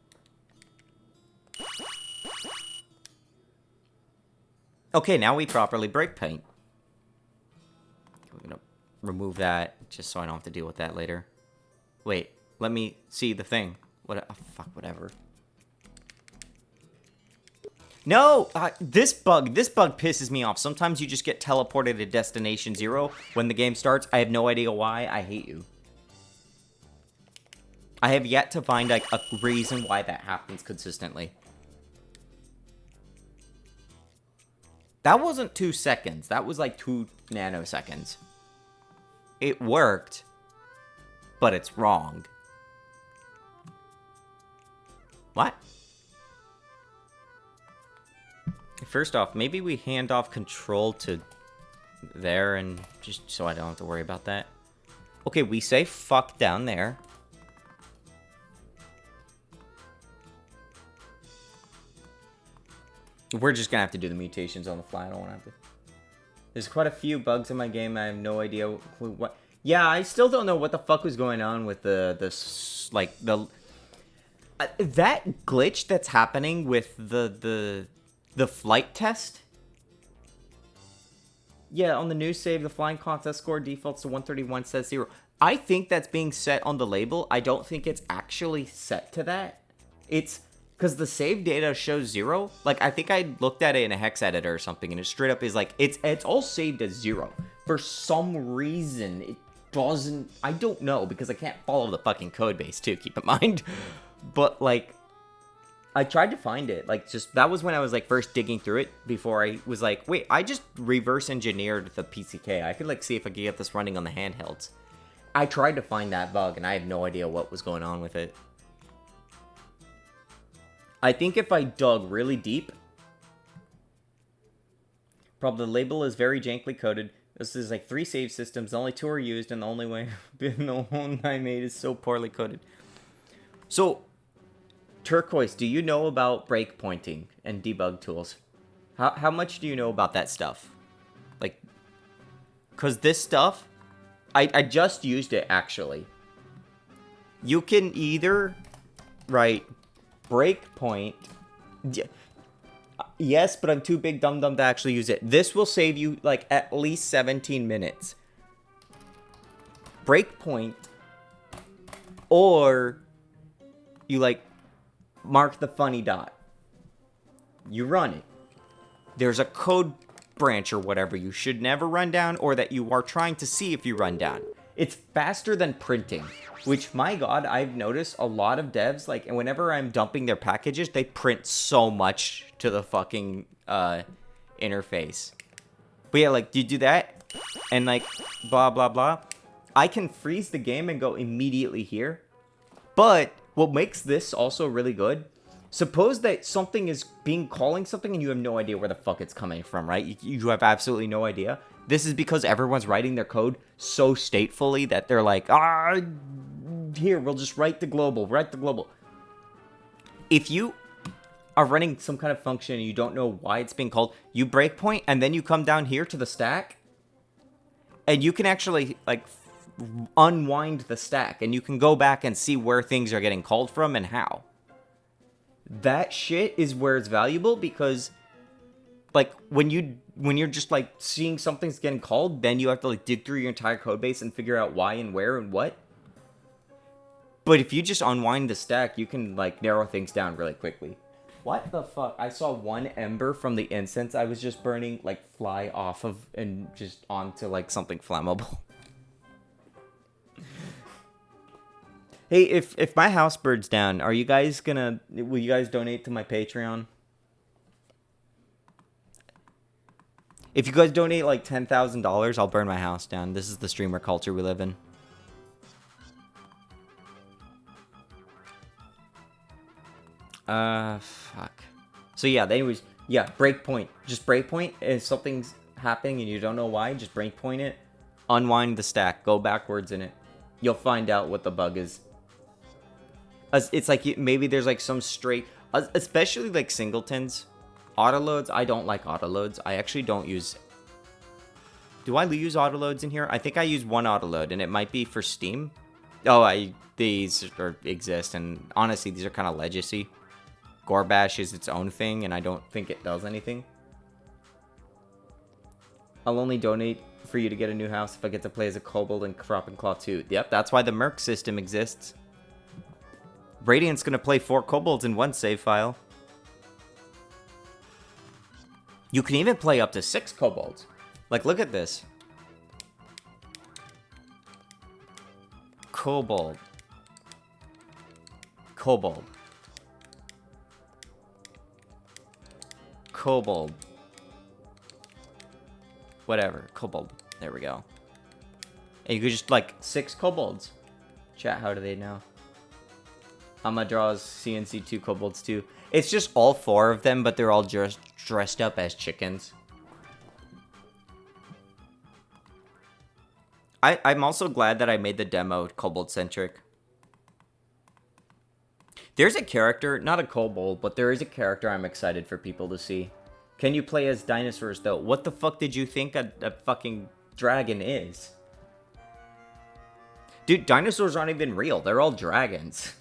Okay, now we properly break paint. We're going to remove that just so I don't have to deal with that later. Wait, let me see the thing. What? Oh, fuck, whatever. No! This bug pisses me off. Sometimes you just get teleported to Destination 0 when the game starts. I have no idea why. I hate you. I have yet to find, like, a reason why that happens consistently. That wasn't 2 seconds. That was, like, 2 nanoseconds. It worked, but it's wrong. What? First off, maybe we hand off control to there and just so I don't have to worry about that. Okay, we say fuck down there. We're just gonna have to do the mutations on the fly. I don't want to have to. There's quite a few bugs in my game. I have no idea what. Yeah, I still don't know what the fuck was going on with that glitch that's happening with the flight test. Yeah, on the new save, the flying contest score defaults to 131, says 0. I think that's being set on the label. I don't think it's actually set to that. It's because the save data shows 0. Like, I think I looked at it in a hex editor or something, and it straight up is like, it's all saved as 0. For some reason, it doesn't. I don't know, because I can't follow the fucking code base, too, keep in mind. But, like, I tried to find it, like, just, that was when I was, like, first digging through it, before I was like, wait, I just reverse engineered the PCK. I could, like, see if I could get this running on the handhelds. I tried to find that bug, and I have no idea what was going on with it. I think if I dug really deep, probably the label is very jankly coded. This is, like, 3 save systems, only 2 are used, and the only way the one I made is so poorly coded. So, Turquoise, do you know about breakpointing and debug tools? How much do you know about that stuff? Like, because this stuff I just used it, actually. You can either write breakpoint. Yes, but I'm too big dumb to actually use it. This will save you, like, at least 17 minutes. Breakpoint. Or you, like, mark the funny dot. You run it. There's a code branch or whatever you should never run down, or that you are trying to see if you run down. It's faster than printing, which, my god, I've noticed a lot of devs, like, whenever I'm dumping their packages, they print so much to the fucking interface. But yeah, like, you do that, and, like, blah, blah, blah. I can freeze the game and go immediately here. But what makes this also really good, suppose that something is calling something and you have no idea where the fuck it's coming from, right? You have absolutely no idea. This is because everyone's writing their code so statefully that they're like, here, we'll just write the global. If you are running some kind of function and you don't know why it's being called, you breakpoint and then you come down here to the stack and you can actually, like, unwind the stack and you can go back and see where things are getting called from and how. That shit is where it's valuable, because, like, when you're just, like, seeing something's getting called, then you have to, like, dig through your entire code base and figure out why and where and what. But if you just unwind the stack, you can, like, narrow things down really quickly. What the fuck? I saw one ember from the incense I was just burning, like, fly off of and just onto, like, something flammable. Hey, if my house burns down, will you guys donate to my Patreon? If you guys donate like $10,000, I'll burn my house down. This is the streamer culture we live in. Fuck. So yeah, anyways, yeah, breakpoint. Just breakpoint. If something's happening and you don't know why, just breakpoint it. Unwind the stack. Go backwards in it. You'll find out what the bug is. It's like maybe there's like some straight, especially like singletons, autoloads. I don't like autoloads. I actually don't use. Do I use autoloads in here? I think I use one autoload, and it might be for Steam. Oh, these exist, and honestly, these are kind of legacy. Gorbash is its own thing, and I don't think it does anything. I'll only donate for you to get a new house if I get to play as a Kobold and Crop and Claw 2. Yep, that's why the Merc system exists. Radiant's gonna play 4 kobolds in one save file. You can even play up to 6 kobolds. Like, look at this. Kobold. Kobold. Kobold. Whatever. Kobold. There we go. And you could just, like, 6 kobolds. Chat, how do they know? Amma draws CNC 2 kobolds too. It's just all 4 of them, but they're all just dressed up as chickens. I'm also glad that I made the demo kobold-centric. There's a character, not a kobold, but there is a character I'm excited for people to see. Can you play as dinosaurs, though? What the fuck did you think a fucking dragon is? Dude, dinosaurs aren't even real. They're all dragons.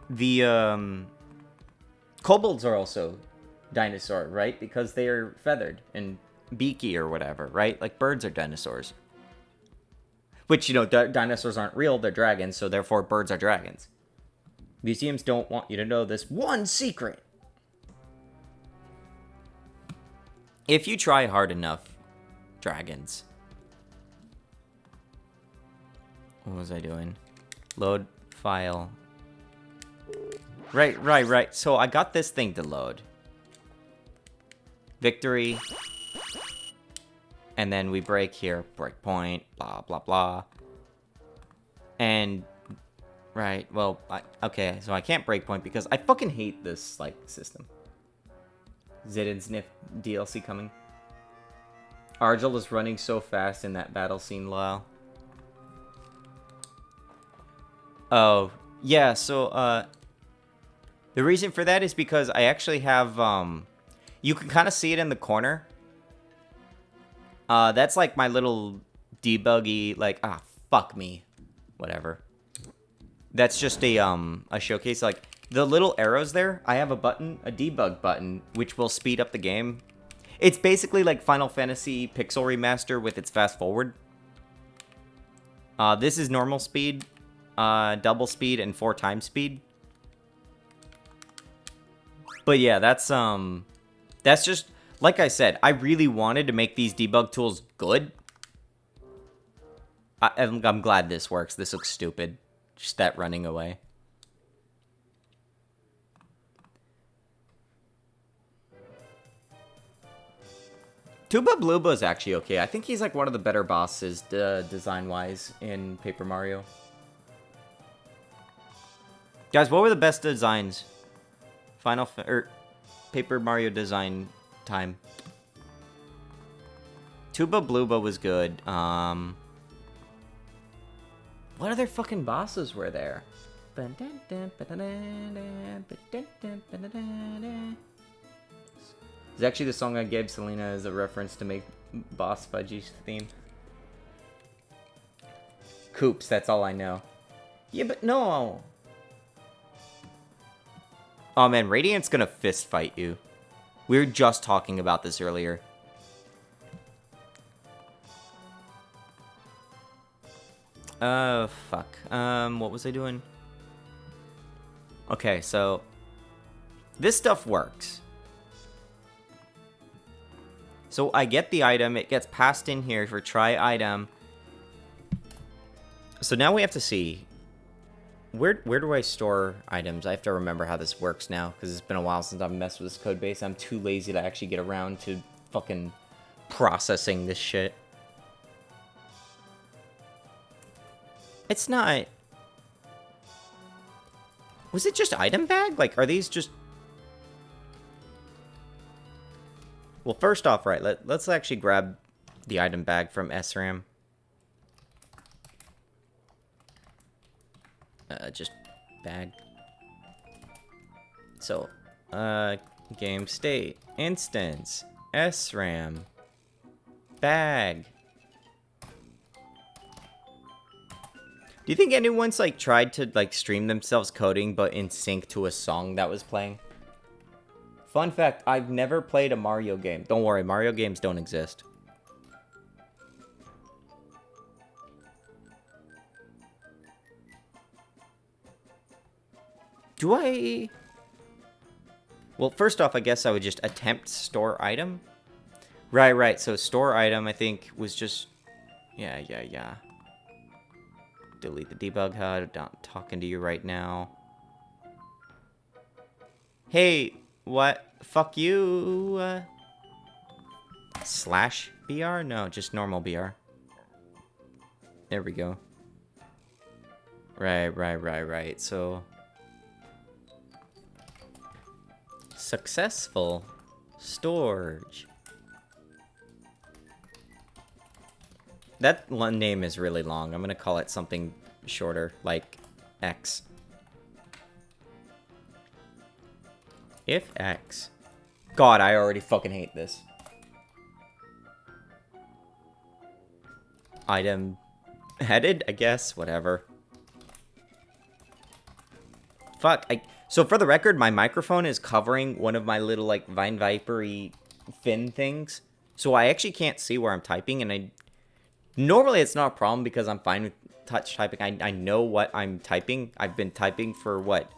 The, kobolds are also dinosaur, right? Because they are feathered and beaky or whatever, right? Like, birds are dinosaurs. Which, you know, dinosaurs aren't real, they're dragons, so therefore birds are dragons. Museums don't want you to know this one secret. If you try hard enough, dragons. What was I doing? Load file. Right. So I got this thing to load. Victory. And then we break here. Breakpoint. Blah, blah, blah. And... Right, well, okay, so I can't breakpoint because I fucking hate this, like, system. Zidane Sniff DLC coming. Argel is running so fast in that battle scene, lol. Oh, yeah, so, the reason for that is because I actually have, you can kind of see it in the corner. That's like my little debuggy, like, fuck me. Whatever. That's just a showcase. Like, the little arrows there, I have a button, a debug button, which will speed up the game. It's basically like Final Fantasy Pixel Remaster with its fast forward. This is normal speed, double speed, and 4 times speed. But yeah, that's just, like I said, I really wanted to make these debug tools good. I'm glad this works. This looks stupid. Just that running away. Tuba Bluba is actually okay. I think he's like one of the better bosses design-wise in Paper Mario. Guys, what were the best designs? Paper Mario design time. Tuba Bluba was good. What other fucking bosses were there? It's actually the song I gave Selena as a reference to make Boss Fudgy's theme. Coops, that's all I know. Yeah, but no. Oh man, Radiant's gonna fist fight you. We were just talking about this earlier. Fuck. What was I doing? Okay, so this stuff works. So I get the item, it gets passed in here for try item. So now we have to see, where do I store items? I have to remember how this works now, because it's been a while since I've messed with this code base. I'm too lazy to actually get around to fucking processing this shit. It's not... Was it just item bag? Like, are these just... Well, first off, right, let's actually grab the item bag from SRAM. Just bag. So, game state, instance, SRAM, bag. Do you think anyone's, like, tried to, like, stream themselves coding, but in sync to a song that was playing? Fun fact, I've never played a Mario game. Don't worry, Mario games don't exist. Do I... Well, first off, I guess I would just attempt store item. Right, so store item, I think, was just... Yeah. Delete the debug HUD. I'm not talking to you right now. Hey, what? Fuck you. Slash BR? No, just normal BR. There we go. Right. So... Successful storage. That one name is really long. I'm gonna call it something shorter, like X. If X. God, I already fucking hate this. Item headed, I guess. Whatever. Fuck. So for the record, my microphone is covering one of my little, like, Vine Viper-y fin things. So I actually can't see where I'm typing, and normally it's not a problem because I'm fine with touch typing. I know what I'm typing. I've been typing for, what,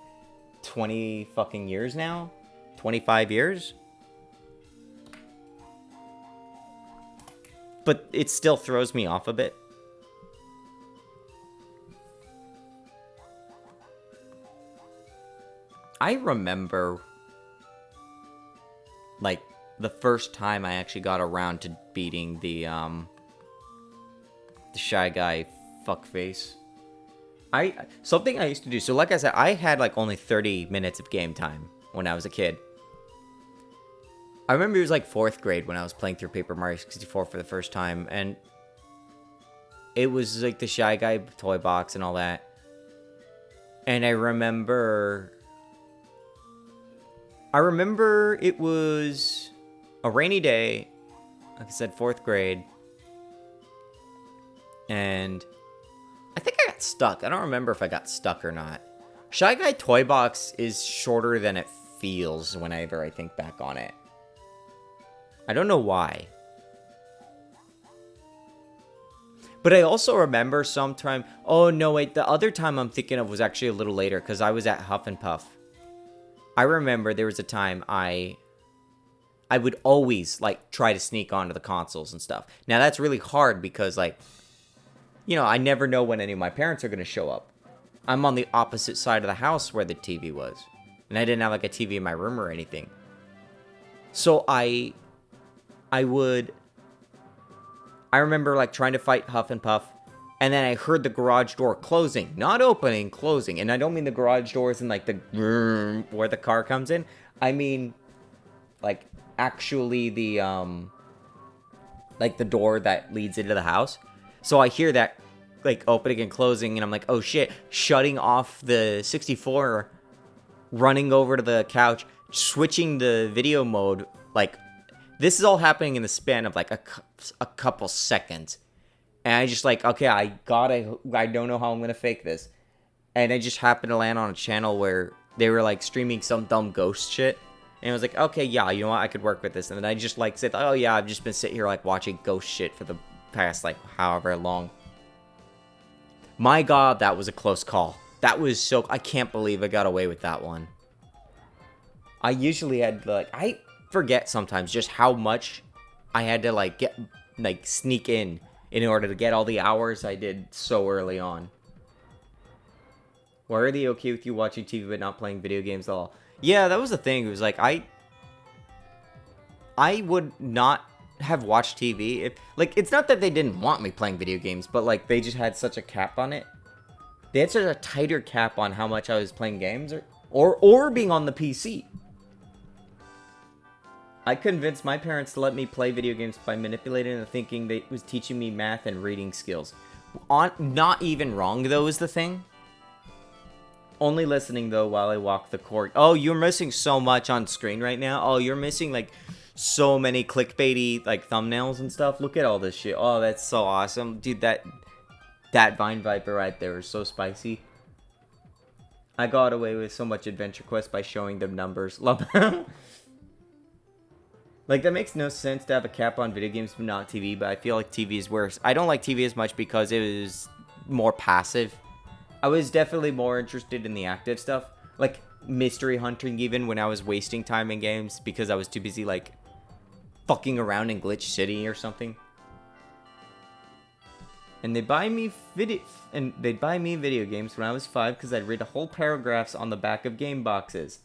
20 fucking years now? 25 years? But it still throws me off a bit. I remember, like, the first time I actually got around to beating the Shy Guy fuckface. Something I used to do, so like I said, I had, like, only 30 minutes of game time when I was a kid. I remember it was, like, 4th grade when I was playing through Paper Mario 64 for the first time, and it was, like, the Shy Guy toy box and all that. And I remember it was a rainy day, like I said, 4th grade, And I think I got stuck. I don't remember if I got stuck or not. Shy Guy Toy Box is shorter than it feels whenever I think back on it. I don't know why. But I also remember sometime... Oh, no, wait. The other time I'm thinking of was actually a little later because I was at Huff and Puff. I remember there was a time I would always, like, try to sneak onto the consoles and stuff. Now, that's really hard because, like, you know, I never know when any of my parents are going to show up. I'm on the opposite side of the house where the TV was. And I didn't have, like, a TV in my room or anything. So I remember, like, trying to fight Huff and Puff. And then I heard the garage door closing. Not opening, closing. And I don't mean the garage doors in, like, the... where the car comes in. I mean, like, actually the, like, the door that leads into the house. So I hear that, like, opening and closing, and I'm like, oh shit, shutting off the 64, running over to the couch, switching the video mode, like, this is all happening in the span of, like, a couple seconds. And I just, like, okay, I don't know how I'm gonna fake this. And I just happened to land on a channel where they were, like, streaming some dumb ghost shit. And I was like, okay, yeah, you know what, I could work with this. And then I just, like, said, oh yeah, I've just been sitting here, like, watching ghost shit for the past, like, however long. My god, that was a close call. That was so... I can't believe I got away with that one. I usually had, like... I forget sometimes just how much I had to, like, get... like, sneak in order to get all the hours I did so early on. Why are they okay with you watching TV but not playing video games at all? Yeah, that was the thing. It was like, I would not have watched TV if, like, it's not that they didn't want me playing video games, but, like, they just had such a cap on it. They had such a tighter cap on how much I was playing games or being on the PC. I convinced my parents to let me play video games by manipulating and thinking they was teaching me math and reading skills. Not even wrong, though, is the thing. Only listening, though, while I walk the court. Oh, you're missing so much on screen right now. Oh, you're missing, like, so many clickbaity, like, thumbnails and stuff. Look at all this shit. Oh, that's so awesome. Dude, that Vine Viper right there is so spicy. I got away with so much Adventure Quest by showing them numbers. Love Like, that makes no sense to have a cap on video games but not TV, but I feel like TV is worse. I don't like TV as much because it was more passive. I was definitely more interested in the active stuff. Like, mystery hunting even when I was wasting time in games because I was too busy, like, fucking around in Glitch City or something. And they'd buy me video games when I was 5 because I'd read whole paragraphs on the back of game boxes.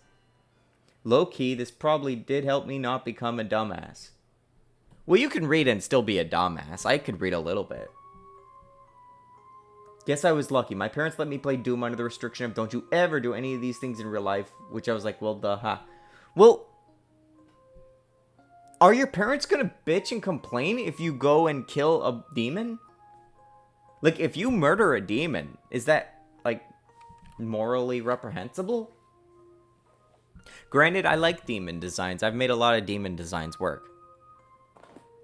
Low-key, this probably did help me not become a dumbass. Well, you can read and still be a dumbass. I could read a little bit. Guess I was lucky. My parents let me play Doom under the restriction of don't you ever do any of these things in real life, which I was like, well, duh. Well, are your parents gonna bitch and complain if you go and kill a demon? Like, if you murder a demon, is that, like, morally reprehensible? Granted, I like demon designs. I've made a lot of demon designs work.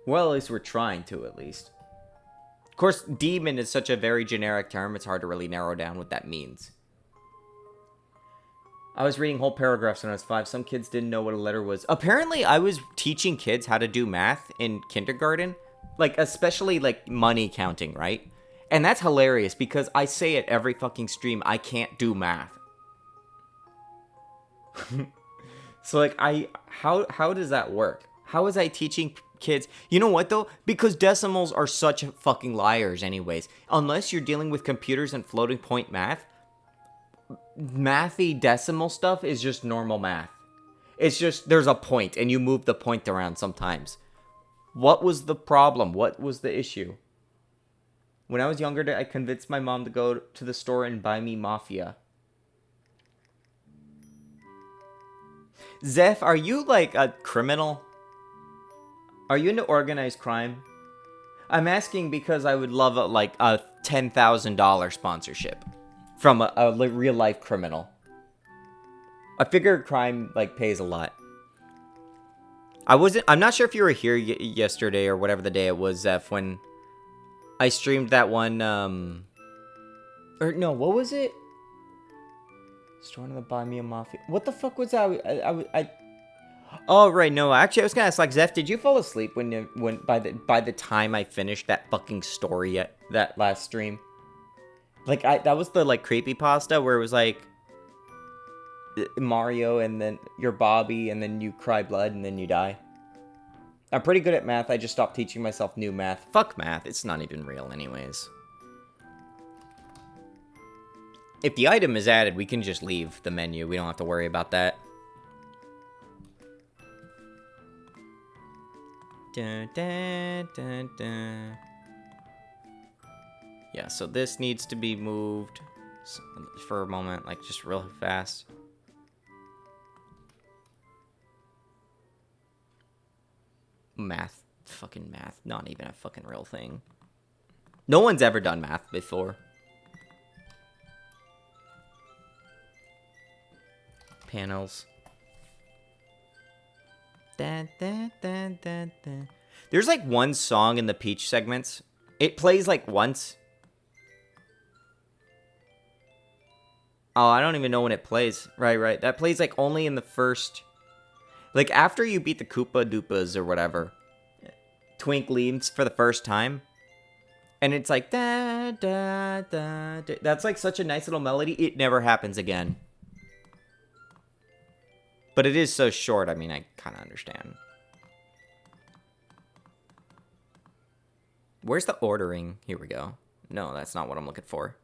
Well, at least we're trying to, at least. Of course, demon is such a very generic term, it's hard to really narrow down what that means. I was reading whole paragraphs when I was 5. Some kids didn't know what a letter was. Apparently, I was teaching kids how to do math in kindergarten. Like, especially, like, money counting, right? And that's hilarious because I say it every fucking stream, I can't do math. So, like, how does that work? How was I teaching kids? You know what, though? Because decimals are such fucking liars anyways. Unless you're dealing with computers and floating point math, mathy decimal stuff is just normal math. It's just, there's a point, and you move the point around sometimes. What was the problem? What was the issue? When I was younger, I convinced my mom to go to the store and buy me Mafia. Zeph, are you, like, a criminal? Are you into organized crime? I'm asking because I would love, a $10,000 sponsorship from a real-life criminal. I figure crime, like, pays a lot. I'm not sure if you were here yesterday or whatever the day it was, Zeph, when I streamed that one, or no, what was it? Storm of the Buy Me a Mafia. What the fuck was that? Oh right, no. Actually, I was gonna ask, like, Zeph, did you fall asleep when by the time I finished that fucking story at that last stream? Like, that was the like creepypasta where it was like Mario and then you're Bobby and then you cry blood and then you die. I'm pretty good at math. I just stopped teaching myself new math. Fuck math. It's not even real, anyways. If the item is added, we can just leave the menu. We don't have to worry about that. Dun, dun, dun, dun. Yeah, so this needs to be moved for a moment, like just real fast. Math. Fucking math. Not even a fucking real thing. No one's ever done math before. Panels. Da, da, da, da, da. There's like one song in the Peach segments. It plays like once. Oh, I don't even know when it plays. Right. That plays like only in the first... Like after you beat the Koopa Doopas or whatever. Twink leaves for the first time. And it's like... Da, da, da, da. That's like such a nice little melody. It never happens again. But it is so short, I mean, I kind of understand. Where's the ordering? Here we go. No, that's not what I'm looking for.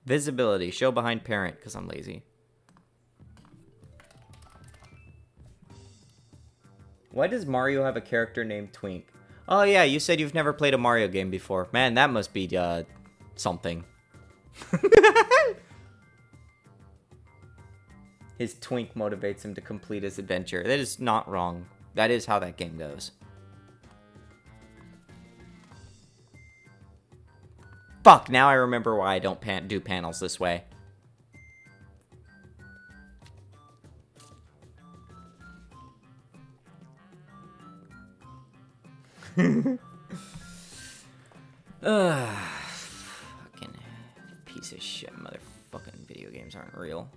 Visibility. Show behind parent, because I'm lazy. Why does Mario have a character named Twink? Oh, yeah, you said you've never played a Mario game before. Man, that must be, something. His twink motivates him to complete his adventure. That is not wrong. That is how that game goes. Fuck, now I remember why I don't do panels this way. Fucking piece of shit, motherfucking video games aren't real.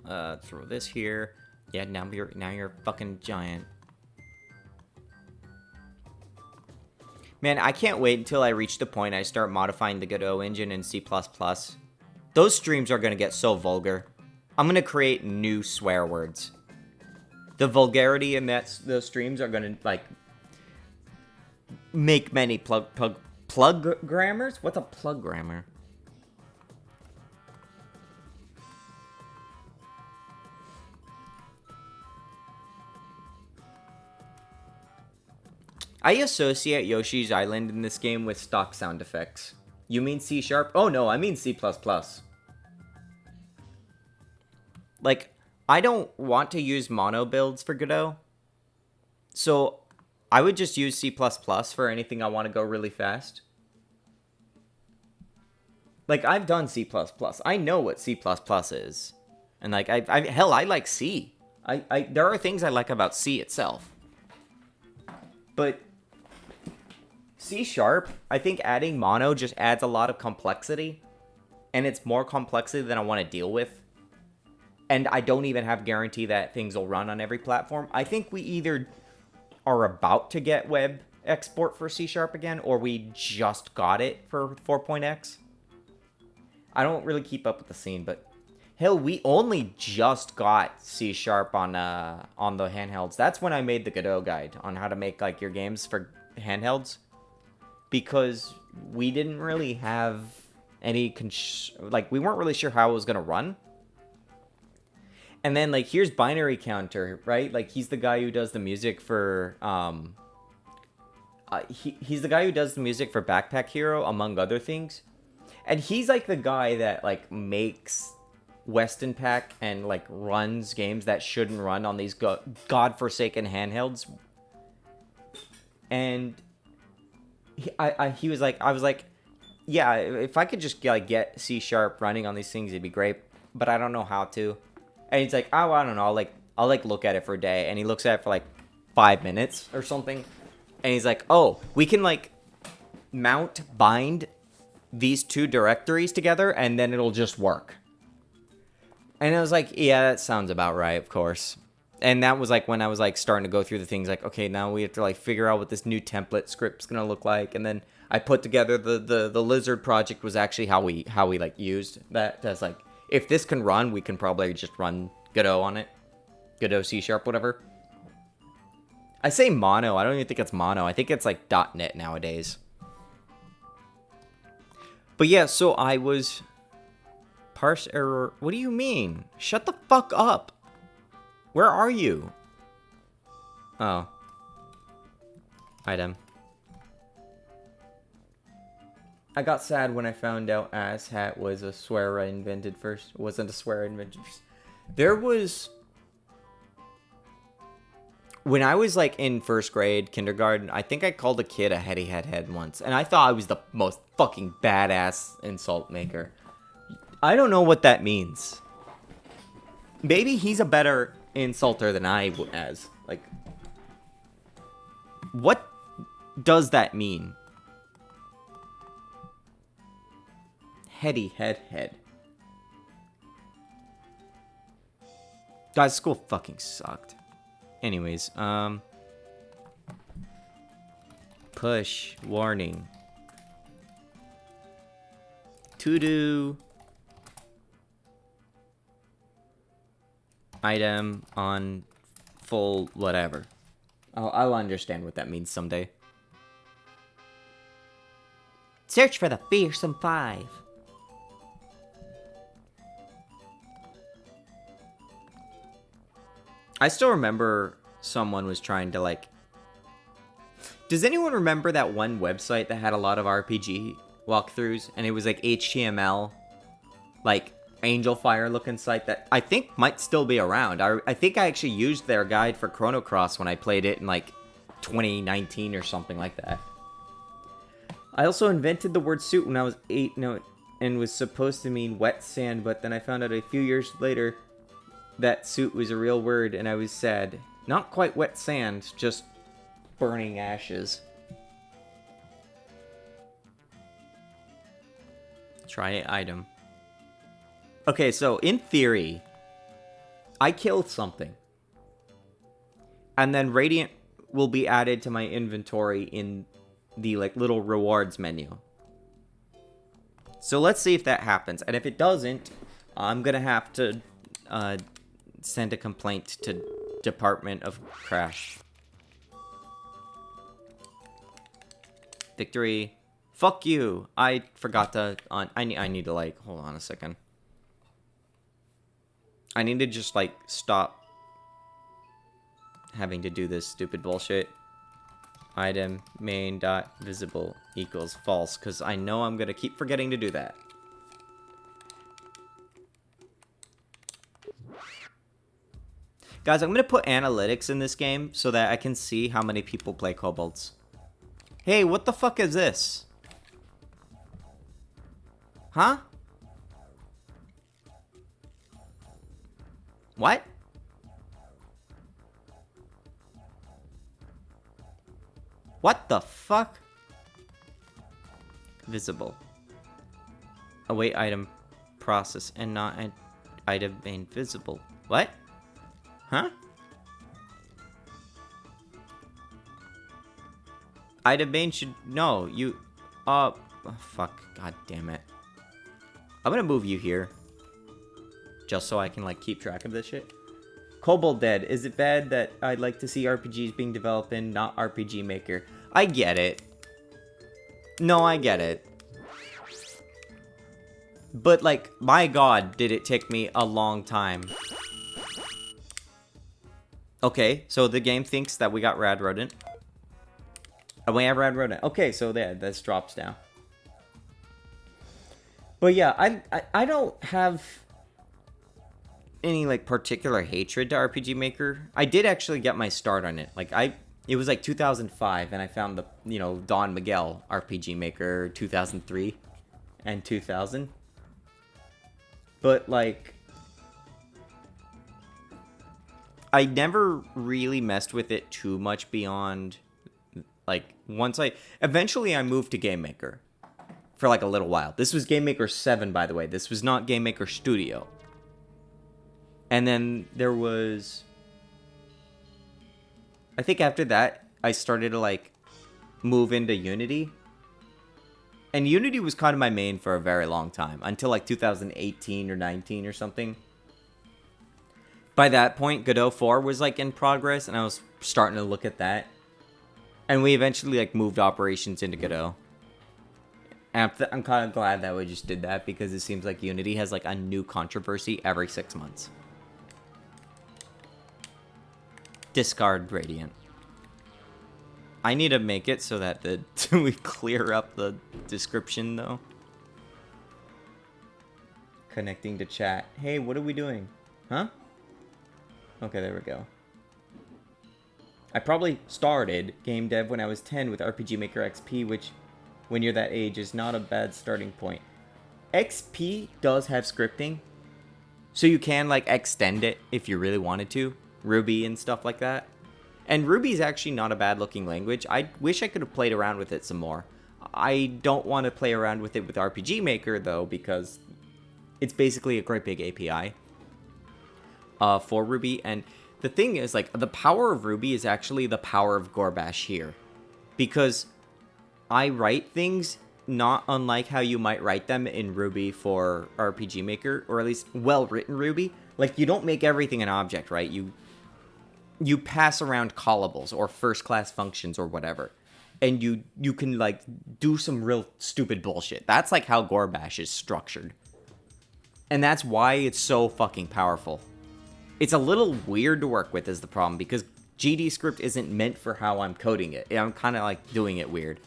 Throw this here. Yeah, now you're a fucking giant. Man, I can't wait until I reach the point I start modifying the Godot engine in C++. Those streams are gonna get so vulgar. I'm gonna create new swear words. The vulgarity in those streams are gonna like make many plug grammars. What's a plug grammar? I associate Yoshi's Island in this game with stock sound effects. You mean C#? Oh no, I mean C++. Like, I don't want to use mono builds for Godot. So, I would just use C++ for anything I want to go really fast. Like, I've done C++. I know what C++ is. And like, hell, I like C. There are things I like about C itself. But C#, I think adding mono just adds a lot of complexity. And it's more complexity than I want to deal with. And I don't even have guarantee that things will run on every platform. I think we either are about to get web export for C# again, or we just got it for 4.x. I don't really keep up with the scene, but hell, we only just got C# on the handhelds. That's when I made the Godot guide on how to make like your games for handhelds, because we didn't really have any we weren't really sure how it was gonna run. And then like here's Binary Counter, right? Like he's the guy who does the music for he's the guy who does the music for Backpack Hero, among other things. And he's like the guy that like makes Weston Pack and like runs games that shouldn't run on these godforsaken handhelds. And he was like, I was like, yeah, if I could just like get C# running on these things, it'd be great, but I don't know how to. And he's like, oh, I don't know, I'll look at it for a day. And he looks at it for like 5 minutes or something. And he's like, oh, we can mount bind these two directories together, and then it'll just work. And I was like, yeah, that sounds about right, of course. And that was like when I was like starting to go through the things like, okay, now we have to like figure out what this new template script's gonna look like. And then I put together the lizard project was actually how we like used that as like, if this can run, we can probably just run Godot on it. Godot C#, whatever. I say mono, I don't even think it's mono. I think it's like .NET nowadays. But yeah, so I was... Parse error... What do you mean? Shut the fuck up! Where are you? Oh. Item. I got sad when I found out asshat was a swear I invented first. It wasn't a swear I invented first. There was... When I was like in first grade, kindergarten, I think I called a kid a heady head once. And I thought I was the most fucking badass insult maker. I don't know what that means. Maybe he's a better insulter than I was. Like, what does that mean? Heady head. Guys, school fucking sucked. Anyways, push, warning. To do. Item on full whatever. I'll understand what that means someday. Search for the fearsome 5. I still remember someone was trying to like... Does anyone remember that one website that had a lot of RPG walkthroughs? And it was like HTML, like Angel Fire looking site that I think might still be around. I think I actually used their guide for Chrono Cross when I played it in like 2019 or something like that. I also invented the word suit when I was 8 and was supposed to mean wet sand, but then I found out a few years later that suit was a real word, and I was sad. Not quite wet sand, just burning ashes. Try item. Okay, so in theory, I killed something. And then Radiant will be added to my inventory in the like little rewards menu. So let's see if that happens. And if it doesn't, I'm gonna have to send a complaint to Department of Crash. Victory. Fuck you. I forgot to I need to like hold on a second. I need to just like stop having to do this stupid bullshit. Item main dot visible equals false, because I know I'm gonna keep forgetting to do that. Guys, I'm gonna put analytics in this game so that I can see how many people play Kobolds. Hey, what the fuck is this? Huh? What? What the fuck? Visible. Await item process and not an item main visible. What? Huh? Item main should... No, you... Oh, fuck. God damn it. I'm gonna move you here. Just so I can, like, keep track of this shit. Kobold Dead. Is it bad that I'd like to see RPGs being developed in, not RPG Maker? I get it. No, I get it. But, like, my god, did it take me a long time. Okay, so the game thinks that we got Rad Rodent. And we have Rad Rodent. Okay, so there, this drops down. But yeah, I don't have any like particular hatred to RPG Maker. I did actually get my start on it. Like it was like 2005, and I found the Don Miguel RPG Maker 2003 and 2000. But like, I never really messed with it too much beyond Like, eventually I moved to GameMaker for like a little while. This was GameMaker 7, by the way. This was not GameMaker Studio. And then there was, I think after that, I started to like move into Unity. And Unity was kind of my main for a very long time, until like 2018 or 19 or something. By that point, Godot 4 was like in progress, and I was starting to look at that. And we eventually like moved operations into Godot. And I'm kind of glad that we just did that, because it seems like Unity has like a new controversy every 6 months. Discard Radiant. I need to make it so that we clear up the description, though. Connecting to chat. Hey, what are we doing? Huh? Okay, there we go. I probably started game dev when I was 10 with RPG Maker XP, which, when you're that age, is not a bad starting point. XP does have scripting, so you can, like, extend it if you really wanted to. Ruby and stuff like that. And Ruby is actually not a bad looking language. I wish I could have played around with it some more. I don't want to play around with it with RPG Maker, though, because it's basically a great big API for Ruby. And the thing is, like, the power of Ruby is actually the power of Gorbash here. Because I write things not unlike how you might write them in Ruby for RPG Maker, or at least well-written Ruby. Like, you don't make everything an object, right? You pass around callables or first-class functions or whatever. And you can, like, do some real stupid bullshit. That's, like, how Gorbash is structured. And that's why it's so fucking powerful. It's a little weird to work with is the problem, because GDScript isn't meant for how I'm coding it. I'm kind of, like, doing it weird.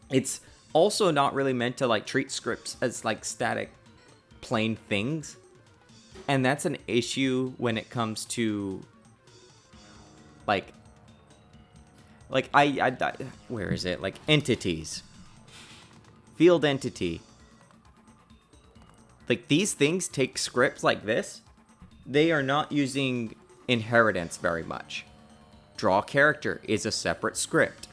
It's also not really meant to, like, treat scripts as, like, static, plain things. And that's an issue when it comes to, like I where is it? Like, entities. Field entity. Like, these things take scripts like this. They are not using inheritance very much. Draw character is a separate script.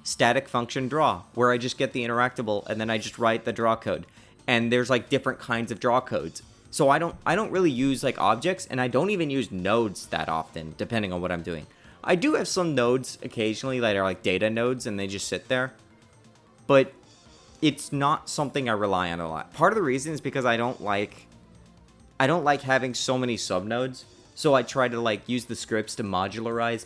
Static function draw, where I just get the interactable and then I just write the draw code. And there's, like, different kinds of draw codes. So I don't really use, like, objects, and I don't even use nodes that often, depending on what I'm doing. I do have some nodes occasionally that are, like, data nodes, and they just sit there. But it's not something I rely on a lot. Part of the reason is because I don't like having so many subnodes. So I try to, like, use the scripts to modularize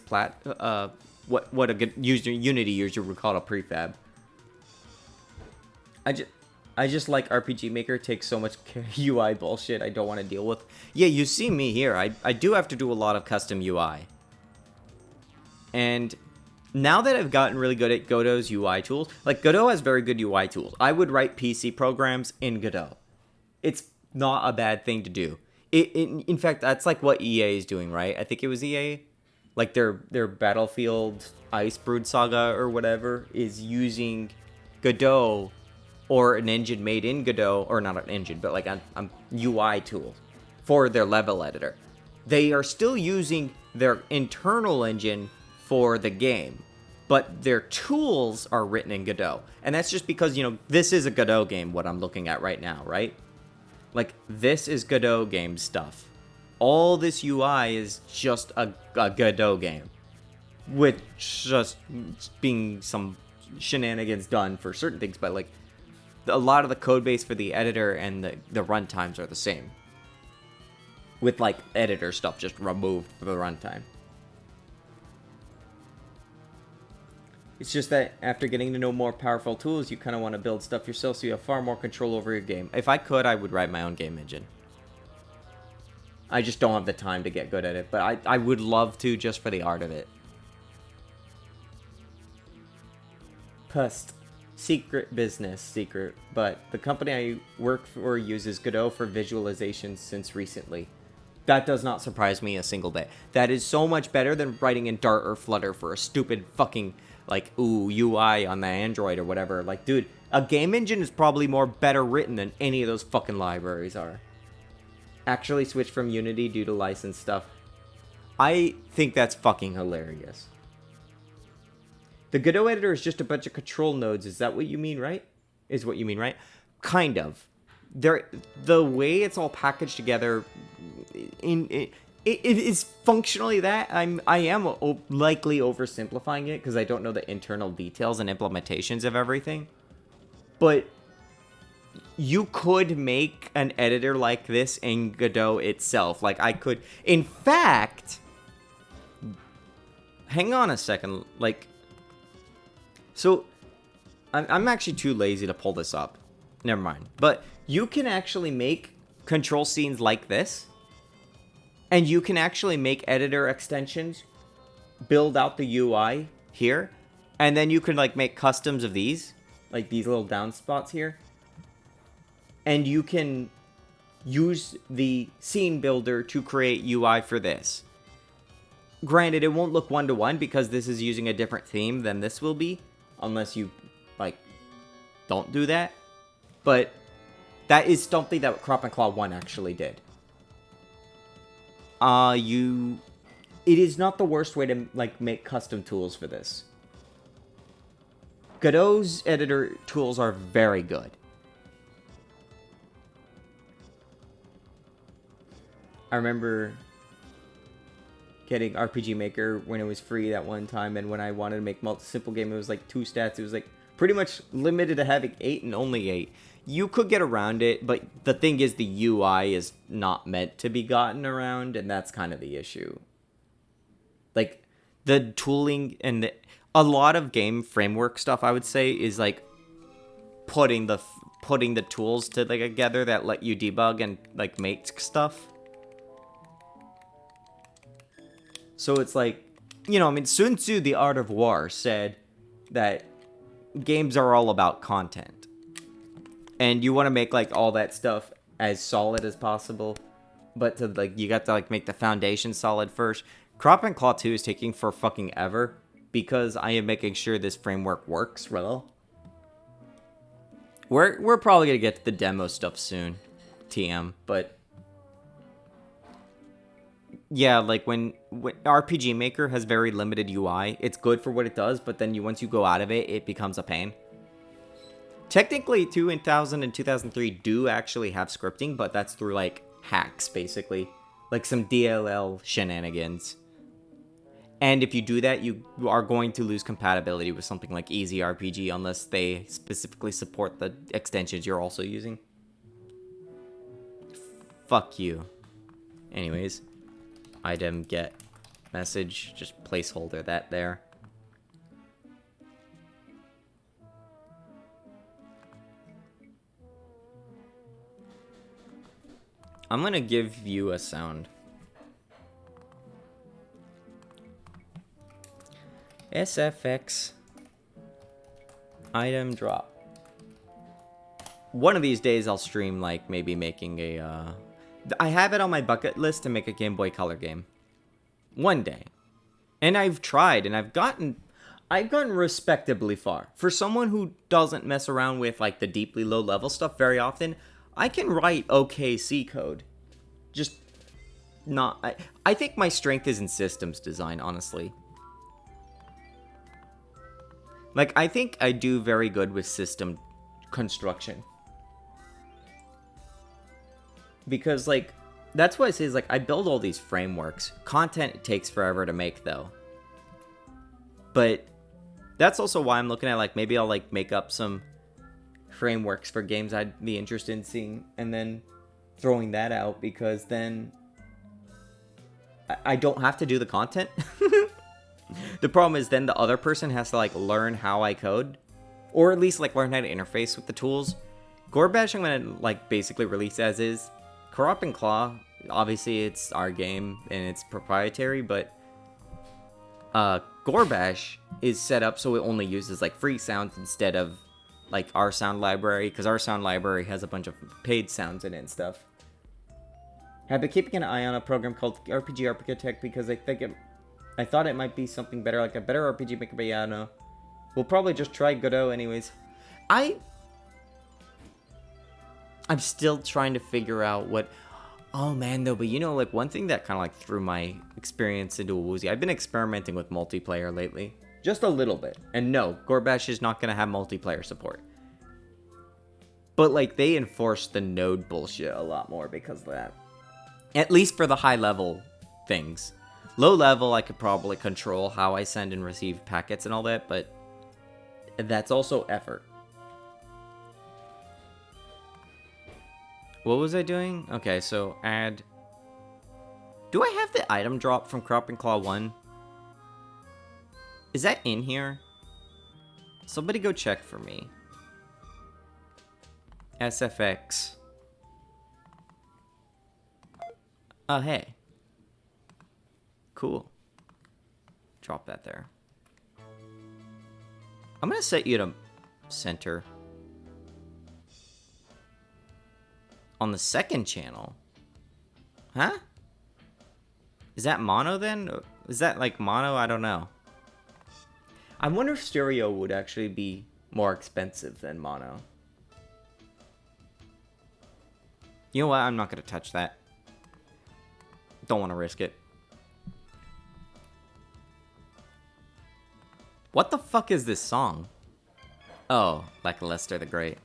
what a good Unity user would call a prefab. I just like RPG Maker takes so much UI bullshit I don't want to deal with. Yeah, you see me here. I do have to do a lot of custom UI. And now that I've gotten really good at Godot's UI tools, like, Godot has very good UI tools. I would write PC programs in Godot. It's not a bad thing to do. In fact, that's like what EA is doing, right? I think it was EA. Like, their Battlefield Icebrood Saga or whatever is using Godot, or an engine made in Godot, or not an engine, but like a UI tool for their level editor. They are still using their internal engine for the game, but their tools are written in Godot. And that's just because, you know, this is a Godot game, what I'm looking at right now, right? Like, this is Godot game stuff. All this UI is just a Godot game, with just being some shenanigans done for certain things, but, like, a lot of the code base for the editor and the runtimes are the same. With, like, editor stuff just removed for the runtime. It's just that after getting to know more powerful tools, you kind of want to build stuff yourself so you have far more control over your game. If I could, I would write my own game engine. I just don't have the time to get good at it, but I would love to, just for the art of it. Pust. Secret, but the company I work for uses Godot for visualizations since recently. That does not surprise me a single bit. That is so much better than writing in Dart or Flutter for a stupid fucking, like, UI on the Android or whatever. Like, dude, a game engine is probably more better written than any of those fucking libraries are. Actually switched from Unity due to license stuff. I think that's fucking hilarious. The Godot editor is just a bunch of control nodes. Is that what you mean, right? Is what you mean, right? Kind of. The way it's all packaged together, it is functionally that. I am likely oversimplifying it because I don't know the internal details and implementations of everything. But you could make an editor like this in Godot itself. Like, I could... In fact... Hang on a second. Like... So, I'm actually too lazy to pull this up. Never mind. But you can actually make control scenes like this. And you can actually make editor extensions. Build out the UI here. And then you can, like, make customs of these. Like, these little down spots here. And you can use the scene builder to create UI for this. Granted, it won't look one-to-one because this is using a different theme than this will be. Unless you, like, don't do that. But that is something that Crop and Claw 1 actually did. It is not the worst way to, like, make custom tools for this. Godot's editor tools are very good. I remember getting RPG Maker when it was free that one time, and when I wanted to make simple game, it was like 2 stats. It was like pretty much limited to having 8 and only 8. You could get around it, but the thing is the UI is not meant to be gotten around, and that's kind of the issue. Like, the tooling and a lot of game framework stuff, I would say, is like putting the tools together that let you debug and like make stuff. So it's like, you know, I mean, Sun Tzu, The Art of War, said that games are all about content. And you want to make, like, all that stuff as solid as possible. But to, like, you got to, like, make the foundation solid first. Crop and Claw 2 is taking for fucking ever. Because I am making sure this framework works well. We're probably going to get to the demo stuff soon. TM, but... Yeah, like when RPG Maker has very limited UI, it's good for what it does, but then once you go out of it, it becomes a pain. Technically, 2000 and 2003 do actually have scripting, but that's through, like, hacks, basically. Like some DLL shenanigans. And if you do that, you are going to lose compatibility with something like Easy RPG unless they specifically support the extensions you're also using. Fuck you. Anyways. Item, get, message, just placeholder that there. I'm gonna give you a sound. SFX item drop. One of these days I'll stream, like, maybe making a, I have it on my bucket list to make a Game Boy Color game. One day. And I've tried, and I've gotten respectably far. For someone who doesn't mess around with, like, the deeply low-level stuff very often, I can write okay C code. Just not... I think my strength is in systems design, honestly. Like, I think I do very good with system construction. Because, like, that's what I say is, like, I build all these frameworks. Content takes forever to make, though. But that's also why I'm looking at, like, maybe I'll, like, make up some frameworks for games I'd be interested in seeing. And then throwing that out, because then I don't have to do the content. The problem is then the other person has to, like, learn how I code. Or at least, like, learn how to interface with the tools. Gorbash, I'm going to, like, basically release as is. Crop and Claw, obviously it's our game and it's proprietary, but Gorbash is set up so it only uses, like, free sounds instead of, like, our sound library, because our sound library has a bunch of paid sounds in it and stuff. I've been keeping an eye on a program called RPG Architect because I thought it might be something better, like a better RPG Maker, but yeah, no. We'll probably just try Godot anyways. I'm still trying to figure out what... Oh, man, though, but you know, like, one thing that kind of, like, threw my experience into a woozy... I've been experimenting with multiplayer lately. Just a little bit. And no, Gorbash is not going to have multiplayer support. But, like, they enforce the node bullshit a lot more because of that. At least for the high-level things. Low-level, I could probably control how I send and receive packets and all that, but that's also effort. What was I doing? Okay, so add... Do I have the item drop from Cropping Claw 1? Is that in here? Somebody go check for me. SFX. Oh, hey. Cool. Drop that there. I'm gonna set you to center. On the second channel? Huh? Is that mono then? Is that like mono? I don't know. I wonder if stereo would actually be more expensive than mono. You know what? I'm not gonna touch that. Don't want to risk it. What the fuck is this song? Oh, like Lester the Great.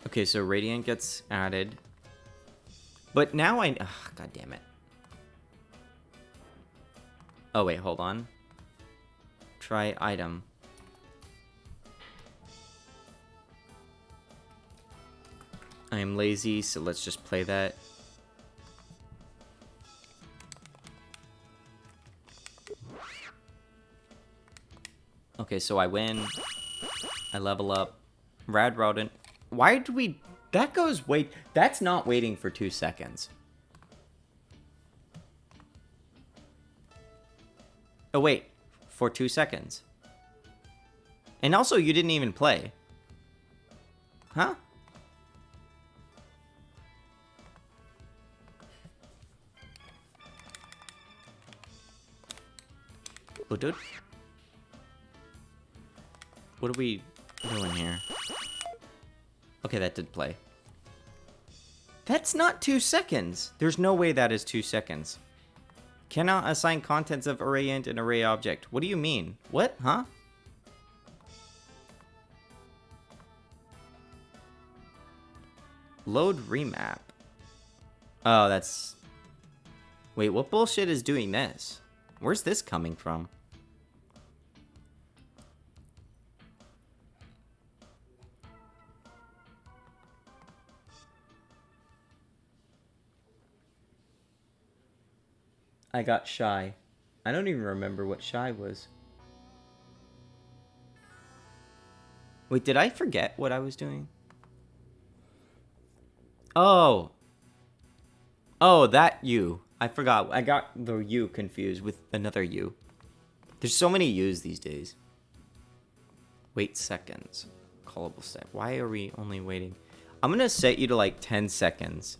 Okay, so Radiant gets added. But now I... Ugh, God damn it. Oh, wait, hold on. Try item. I am lazy, so let's just play that. Okay, so I win. I level up. Rad Rodent. Why did we... That goes... Wait, that's not waiting for 2 seconds. Oh, wait. For 2 seconds. And also, you didn't even play. Huh? Oh, dude. What are we doing here? Okay, that did play. That's not 2 seconds. There's no way that is 2 seconds. Cannot assign contents of array int and array object. What do you mean? What? Huh? Load remap. Oh, that's... Wait, what bullshit is doing this? Where's this coming from? I got shy. I don't even remember what shy was. Wait, did I forget what I was doing? Oh. Oh, that U. I forgot. I got the U confused with another U. There's so many U's these days. Wait seconds. Callable step. Why are we only waiting? I'm gonna set you to like 10 seconds.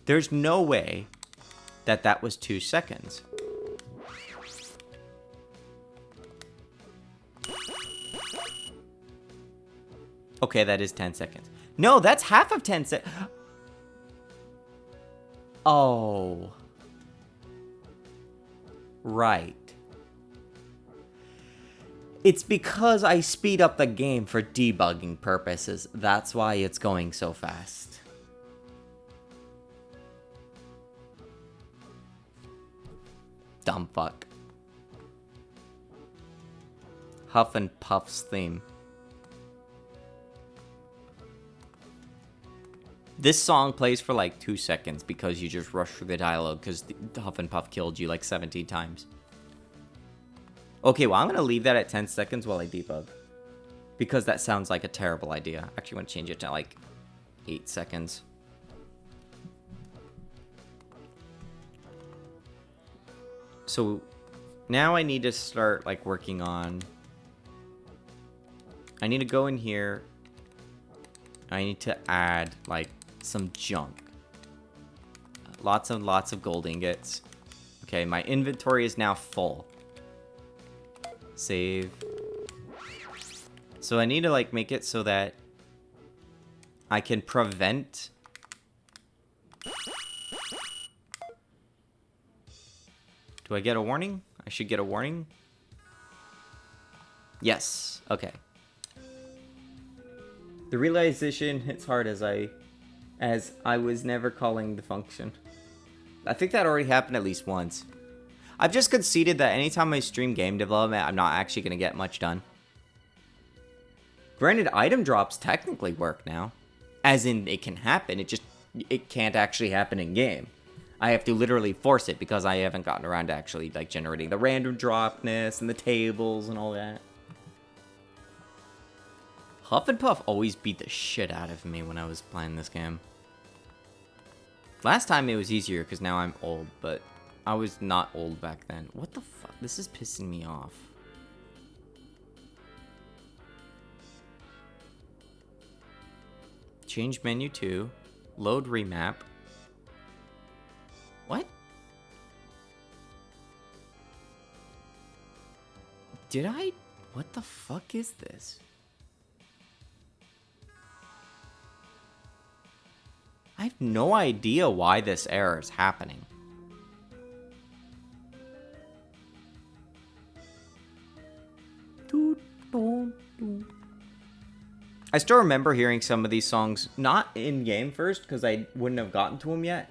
There's no way that that was 2 seconds. Okay, that is 10 seconds. No, that's half of 10 seconds. Oh. Right. It's because I speed up the game for debugging purposes. That's why it's going so fast. Dumb fuck. Huff and Puff's theme. This song plays for like 2 seconds because you just rush through the dialogue because Huff and Puff killed you like 17 times. Okay, well, I'm going to leave that at 10 seconds while I debug. Because that sounds like a terrible idea. I actually want to change it to like 8 seconds. So now I need to start like working on... I need to go in here. I need to add like some junk. Lots and lots of gold ingots. Okay, my inventory is now full. Save. So I need to like make it so that I can prevent Do I get a warning? I should get a warning. Yes. Okay. The realization hits hard as I was never calling the function. I think that already happened at least once. I've just conceded that anytime I stream game development, I'm not actually going to get much done. Granted, item drops technically work now. As in, it can happen, it can't actually happen in game. I have to literally force it because I haven't gotten around to actually like generating the random dropness and the tables and all that. Huff and Puff always beat the shit out of me when I was playing this game. Last time it was easier because now I'm old, but I was not old back then. What the fuck? This is pissing me off. Change menu to load remap. What? Did I? What the fuck is this? I have no idea why this error is happening. I still remember hearing some of these songs, not in-game first, because I wouldn't have gotten to them yet,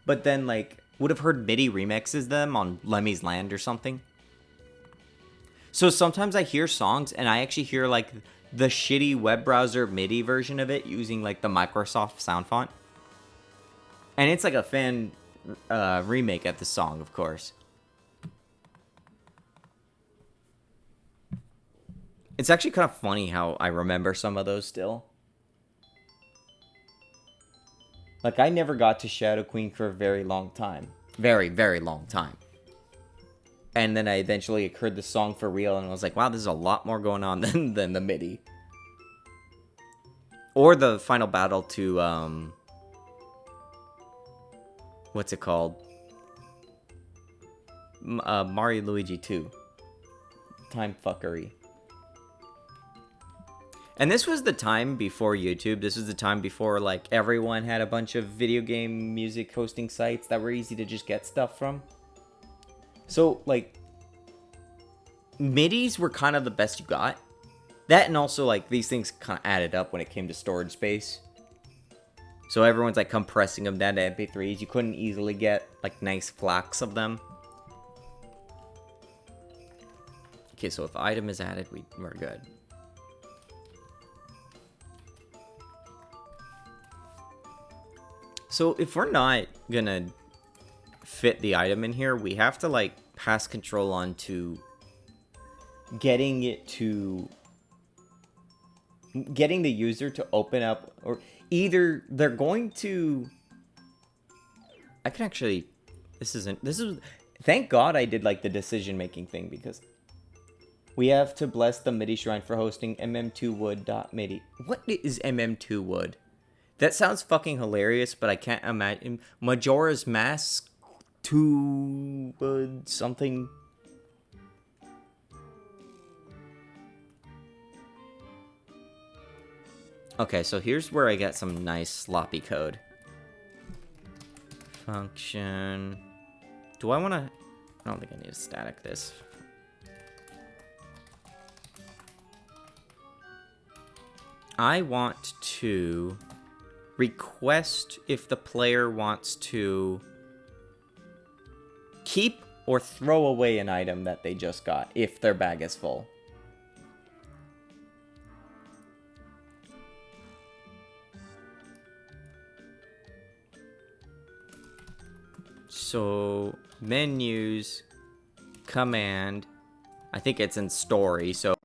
but then, like, would have heard MIDI remixes them on Lemmy's Land or something. So sometimes I hear songs, and I actually hear, like, the shitty web browser MIDI version of it using, like, the Microsoft sound font. And it's, like, a fan remake of the song, of course. It's actually kind of funny how I remember some of those still. Like, I never got to Shadow Queen for a very long time. Very, very long time. And then I eventually heard the song for real, and I was like, wow, there's a lot more going on than the MIDI. Or the final battle to, what's it called? Mario Luigi 2. Time fuckery. And this was the time before YouTube. This was the time before, like, everyone had a bunch of video game music hosting sites that were easy to just get stuff from. So, like, MIDIs were kind of the best you got. That and also, like, these things kind of added up when it came to storage space. So everyone's, like, compressing them down to MP3s. You couldn't easily get, like, nice FLACs of them. Okay, so if item is added, we're good. So if we're not gonna fit the item in here, we have to like pass control on to getting the user to open up, or either they're going to, I can actually, thank God I did like the decision making thing, because we have to bless the MIDI shrine for hosting mm2wood.midi. What is mm2wood? That sounds fucking hilarious, but I can't imagine. Majora's Mask 2 something. Okay, so here's where I get some nice sloppy code. Function. Do I want to? I don't think I need to static this. I want to request if the player wants to keep or throw away an item that they just got if their bag is full. So menus, command, I think it's in story, so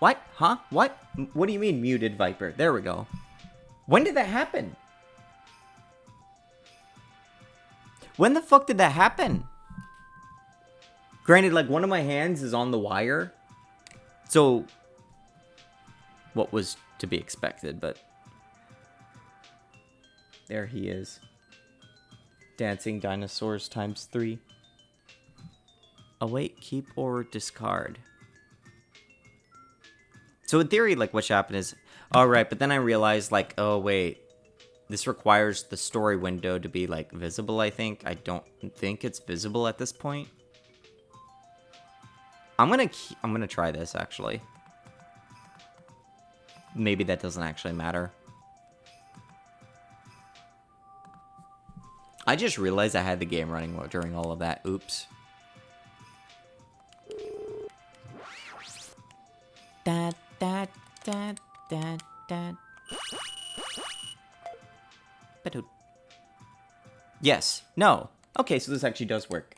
What? Huh? What? What do you mean muted Viper? There we go. When did that happen? When the fuck did that happen? Granted, like, one of my hands is on the wire. So, what was to be expected, but... There he is. Dancing dinosaurs times 3. Await, keep, or discard. So in theory, like, what should happen is... Alright, but then I realized, like, oh, wait. This requires the story window to be, like, visible, I think. I don't think it's visible at this point. I'm gonna try this, actually. Maybe that doesn't actually matter. I just realized I had the game running during all of that. Oops. Da, da, da, da, da. Yes. No. Okay, so this actually does work.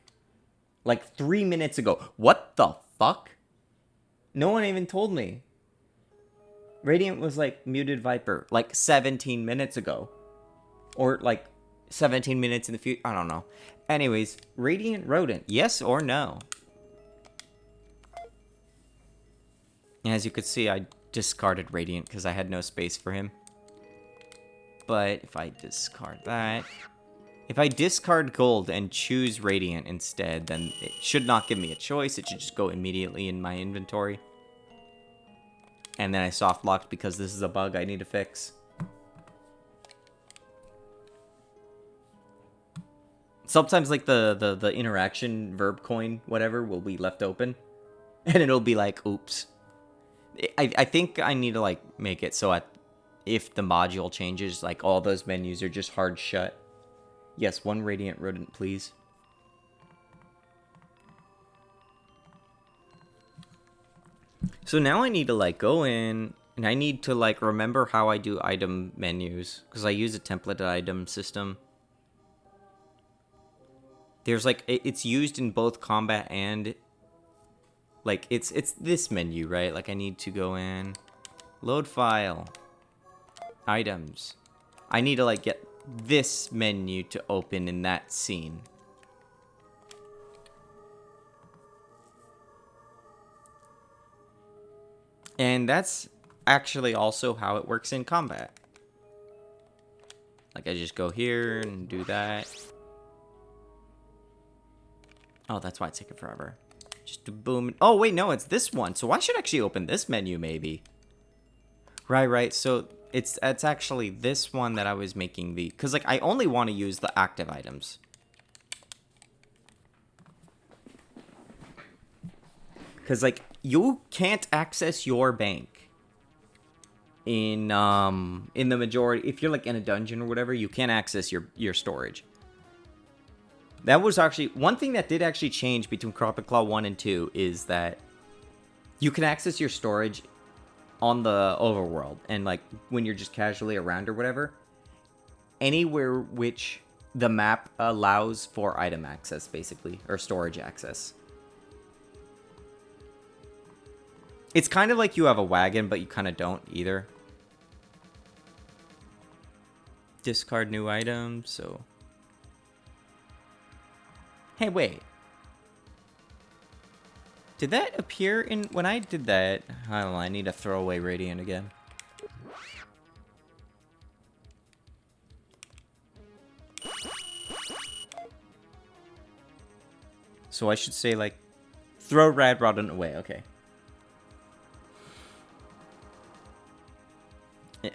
Like 3 minutes ago. What the fuck? No one even told me. Radiant was like muted Viper like 17 minutes ago. Or like 17 minutes in the future. I don't know. Anyways, Radiant Rodent. Yes or no? As you could see, I discarded Radiant because I had no space for him. But if I discard that... If I discard gold and choose Radiant instead, then it should not give me a choice. It should just go immediately in my inventory. And then I soft locked because this is a bug I need to fix. Sometimes like the interaction verb coin, whatever, will be left open. And it'll be like, oops. I think I need to like make it so if the module changes, like all those menus are just hard shut. Yes, 1 Radiant Rodent, please. So now I need to like go in and I need to like remember how I do item menus because I use a template item system. There's like it's used in both combat and like it's this menu, right? Like I need to go in, load file, items. I need to like get this menu to open in that scene. And that's actually also how it works in combat. Like I just go here and do that. Oh, that's why it's taking forever. Just boom. Oh, wait, no, it's this one. So I should actually open this menu, maybe. Right. So it's actually this one that I was making the... Because, like, I only want to use the active items. Because, like, you can't access your bank in the majority... If you're, like, in a dungeon or whatever, you can't access your storage. That was actually... One thing that did actually change between Carpet Claw 1 and 2 is that you can access your storage on the overworld. And, like, when you're just casually around or whatever, anywhere which the map allows for item access, basically, or storage access. It's kind of like you have a wagon, but you kind of don't either. Discard new item, so... Hey, wait. Did that appear in... When I did that... I don't know, I need to throw away Radiant again. So I should say, like... Throw Rad Rodent away, okay.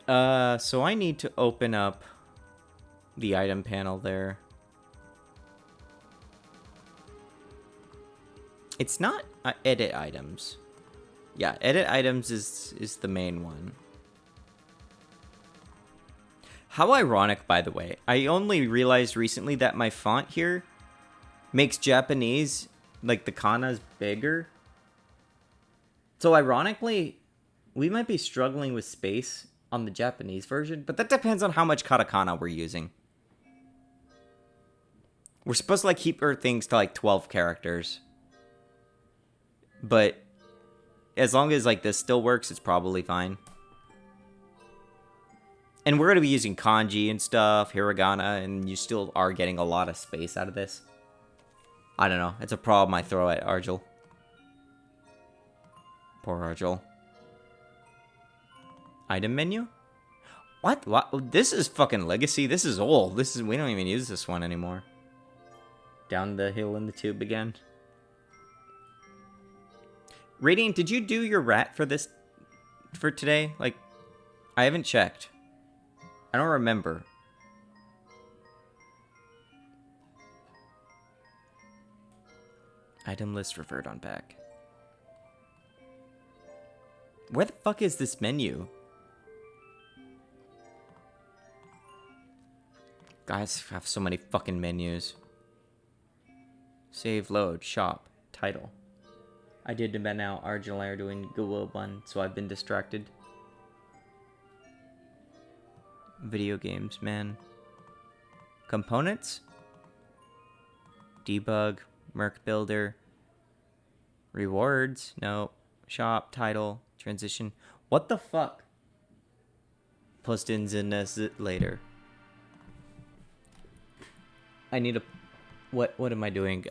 So I need to open up the item panel there. It's not edit items. Yeah, edit items is the main one. How ironic, by the way. I only realized recently that my font here makes Japanese, like the kana's bigger. So ironically, we might be struggling with space on the Japanese version, but that depends on how much katakana we're using. We're supposed to like keep our things to like 12 characters. But as long as like this still works, it's probably fine. And we're gonna be using kanji and stuff, hiragana, and you still are getting a lot of space out of this. I don't know. It's a problem I throw at Argel. Poor Argel. Item menu? What? What? This is fucking legacy. This is old. We don't even use this one anymore. Down the hill in the tube again. Radiant, did you do your rat for this, for today? Like, I haven't checked. I don't remember. Item list revert on back. Where the fuck is this menu? Guys have so many fucking menus. Save, load, shop, title. I did the now. Argel and I are doing Google one, so I've been distracted. Video games, man. Components? Debug, Merc Builder. Rewards? No. Shop, title, transition. What the fuck? Postings in this later. I need a... What am I doing?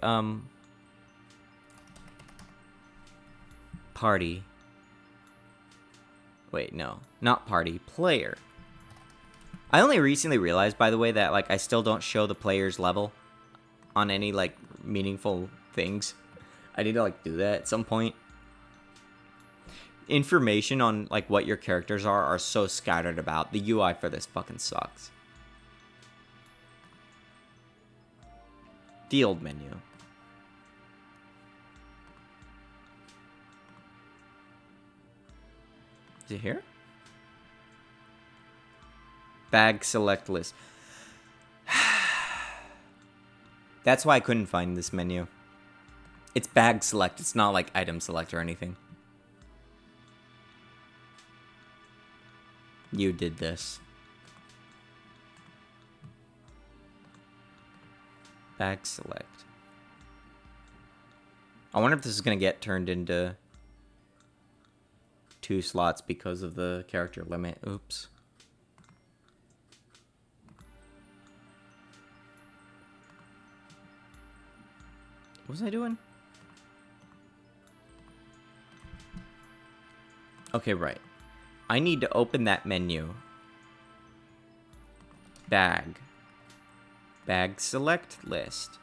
Party. Wait, no. Not party. Player. I only recently realized, by the way, that, like, I still don't show the player's level on any, like, meaningful things. I need to, like, do that at some point. Information on, like, what your characters are so scattered about. The UI for this fucking sucks. Field menu. Is it here? Bag select list. That's why I couldn't find this menu. It's bag select. It's not like item select or anything. You did this. Bag select. I wonder if this is going to get turned into 2 slots because of the character limit. Oops. What was I doing? Okay, right. I need to open that menu. Bag. Bag select list.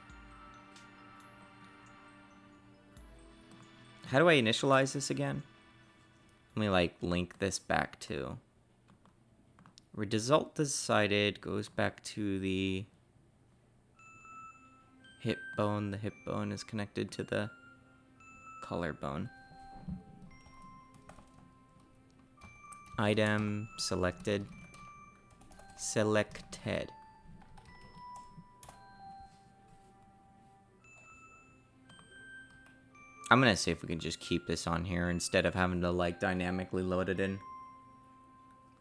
How do I initialize this again? Let me like link this back to. Result decided goes back to the hip bone. The hip bone is connected to the collarbone. Item selected. Selected. I'm gonna see if we can just keep this on here instead of having to like dynamically load it in.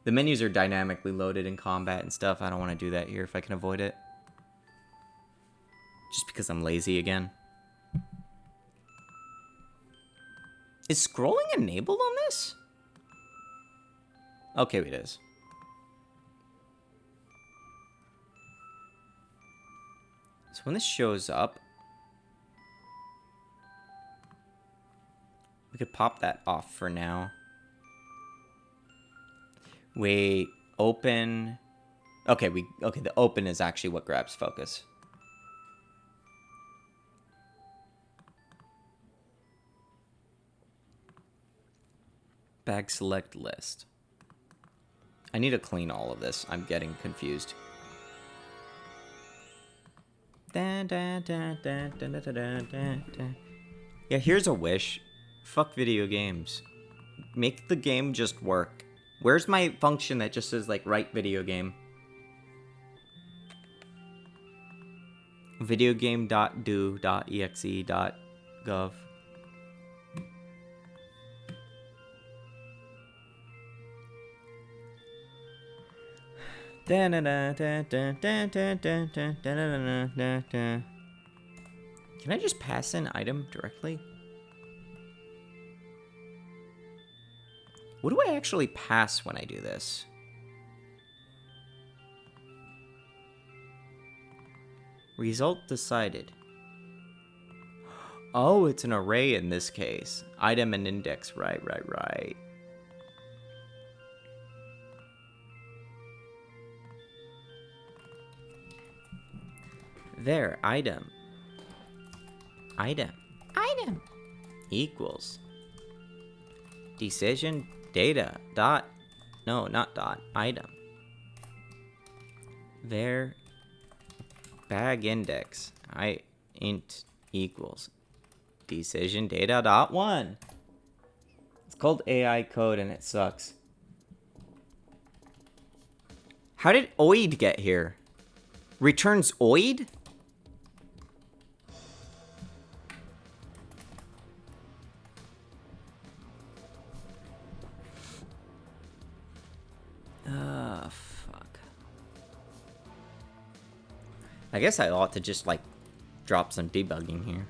The menus are dynamically loaded in combat and stuff. I don't want to do that here if I can avoid it. Just because I'm lazy again. Is scrolling enabled on this? Okay, it is. So when this shows up, we could pop that off for now. Wait, open. Okay, the open is actually what grabs focus. Bag select list. I need to clean all of this. I'm getting confused. Yeah, here's a wish. Fuck video games. Make the game just work. Where's my function that just says, like, write video game? Videogame.do.exe.gov. Can I just pass an item directly? What do I actually pass when I do this? Result decided. Oh, it's an array in this case. Item and index. Right. There, item. Item equals decision data dot, no, not dot, item. There, bag index, int equals decision data dot 1. It's called AI code and it sucks. How did oid get here? Returns oid? Fuck. I guess I ought to just, like, drop some debugging here.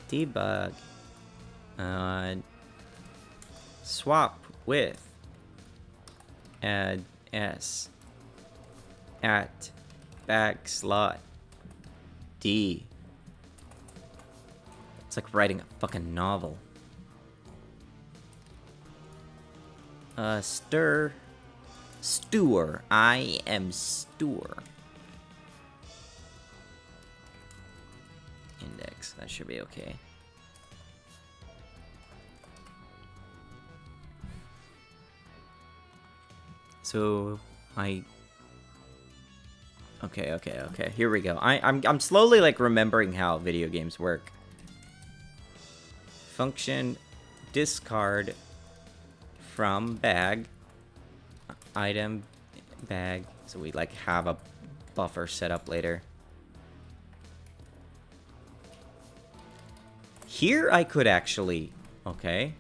Debug. Swap with add s at bag slot d. It's like writing a fucking novel. Stewer. I am stewer. Index. That should be okay. So Okay. Here we go. I'm slowly like remembering how video games work. Function discard from bag item bag, so we like have a buffer set up later. Here I could actually, okay,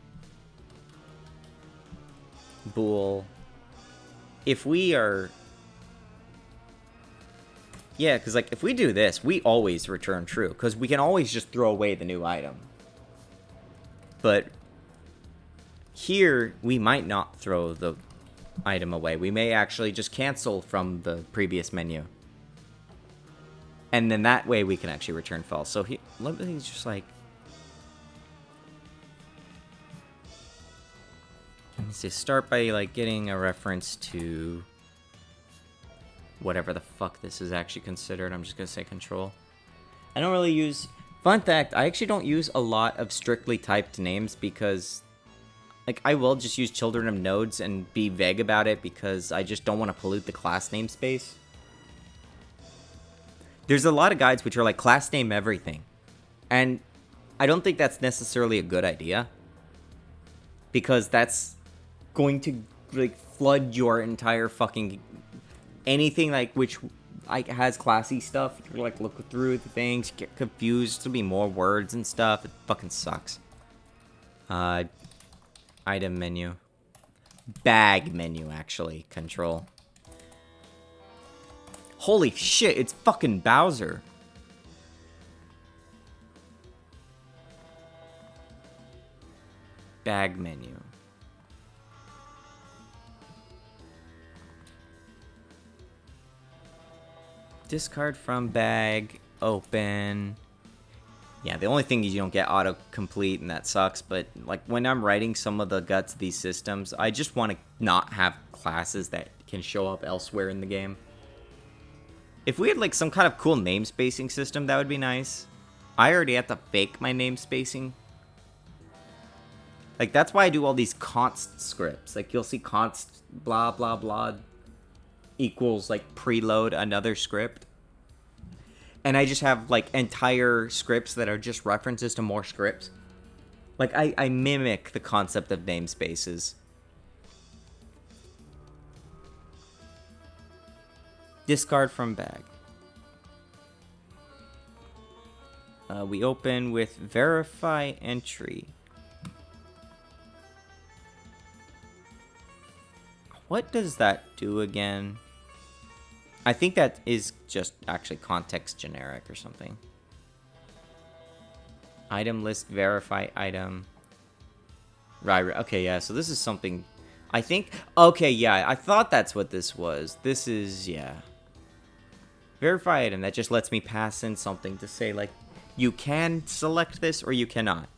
bool, if we are, yeah, because like if we do this, we always return true, because we can always just throw away the new item. But here, we might not throw the item away. We may actually just cancel from the previous menu. And then that way we can actually return false. So let me just like... Let me see, start by like getting a reference to whatever the fuck this is actually considered. I'm just gonna say control. I don't really use... Fun fact, I actually don't use a lot of strictly typed names because... Like, I will just use children of nodes and be vague about it because I just don't want to pollute the class namespace. There's a lot of guides which are like class name everything. And I don't think that's necessarily a good idea. Because that's going to like flood your entire fucking... Anything like which like has classy stuff. You like look through the things, get confused, there'll be more words and stuff. It fucking sucks. Item menu. Bag menu, actually. Control. Holy shit, it's fucking Bowser. Bag menu. Discard from bag. Open. Yeah, the only thing is you don't get autocomplete, and that sucks, but like when I'm writing some of the guts of these systems, I just want to not have classes that can show up elsewhere in the game. If we had like some kind of cool namespacing system, that would be nice. I already have to fake my namespacing. Like that's why I do all these const scripts. Like you'll see const blah blah blah equals like preload another script. And I just have, like, entire scripts that are just references to more scripts. Like, I mimic the concept of namespaces. Discard from bag. We open with verify entry. What does that do again? I think that is just actually context generic or something. Item list verify item. Right, right. Okay, yeah, so this is something... I think... Okay, yeah, I thought that's what this was. This is, yeah. Verify item. That just lets me pass in something to say, like, you can select this or you cannot.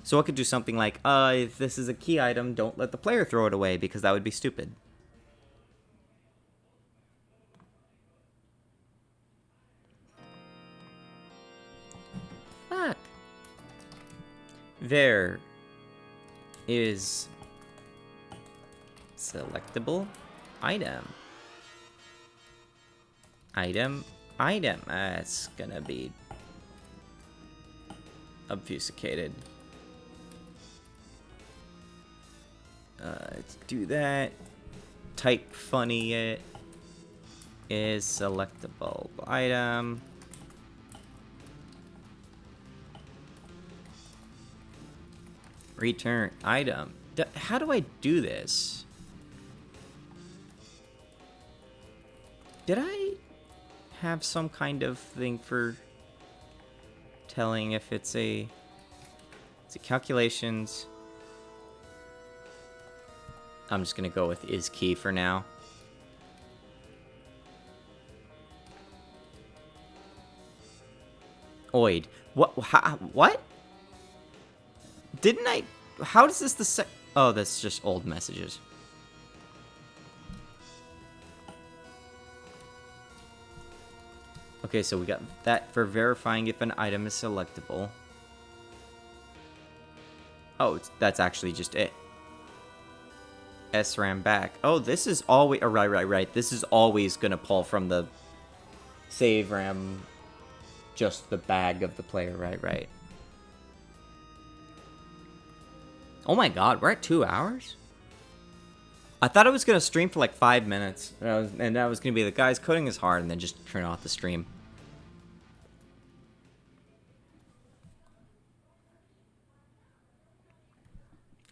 So I could do something like, if this is a key item, don't let the player throw it away, because that would be stupid. Fuck. There is selectable item. Item. That's gonna be obfuscated. Let's do that. Type funny it is selectable item. Return item. How do I do this? Did I have some kind of thing for telling if it's a... It's a calculations. I'm just gonna go with is key for now. Oid. What? What? Didn't I... How does this the Oh, that's just old messages. Okay, so we got that for verifying if an item is selectable. Oh, that's actually just it. SRAM back. Oh, this is always... Oh, right. This is always gonna pull from the save RAM, just the bag of the player. Right. Oh my god, we're at 2 hours? I thought I was gonna stream for like 5 minutes. And that was gonna be the guys coding is hard and then just turn off the stream.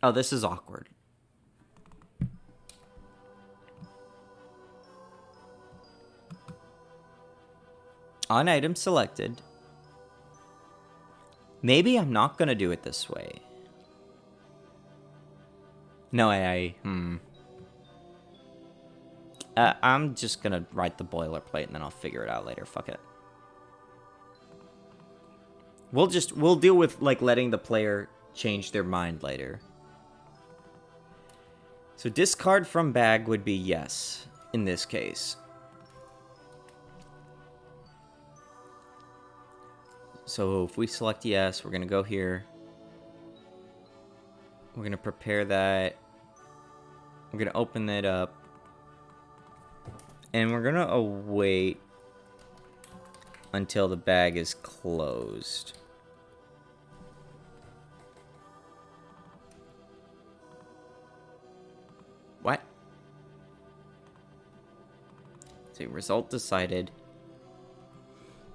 Oh, this is awkward. On item selected. Maybe I'm not gonna do it this way. No, I'm just gonna write the boilerplate and then I'll figure it out later. Fuck it. We'll deal with, like, letting the player change their mind later. So discard from bag would be yes, in this case. So if we select yes, we're gonna go here. We're gonna prepare that. We're gonna open it up. And we're gonna await until the bag is closed. What? So result decided.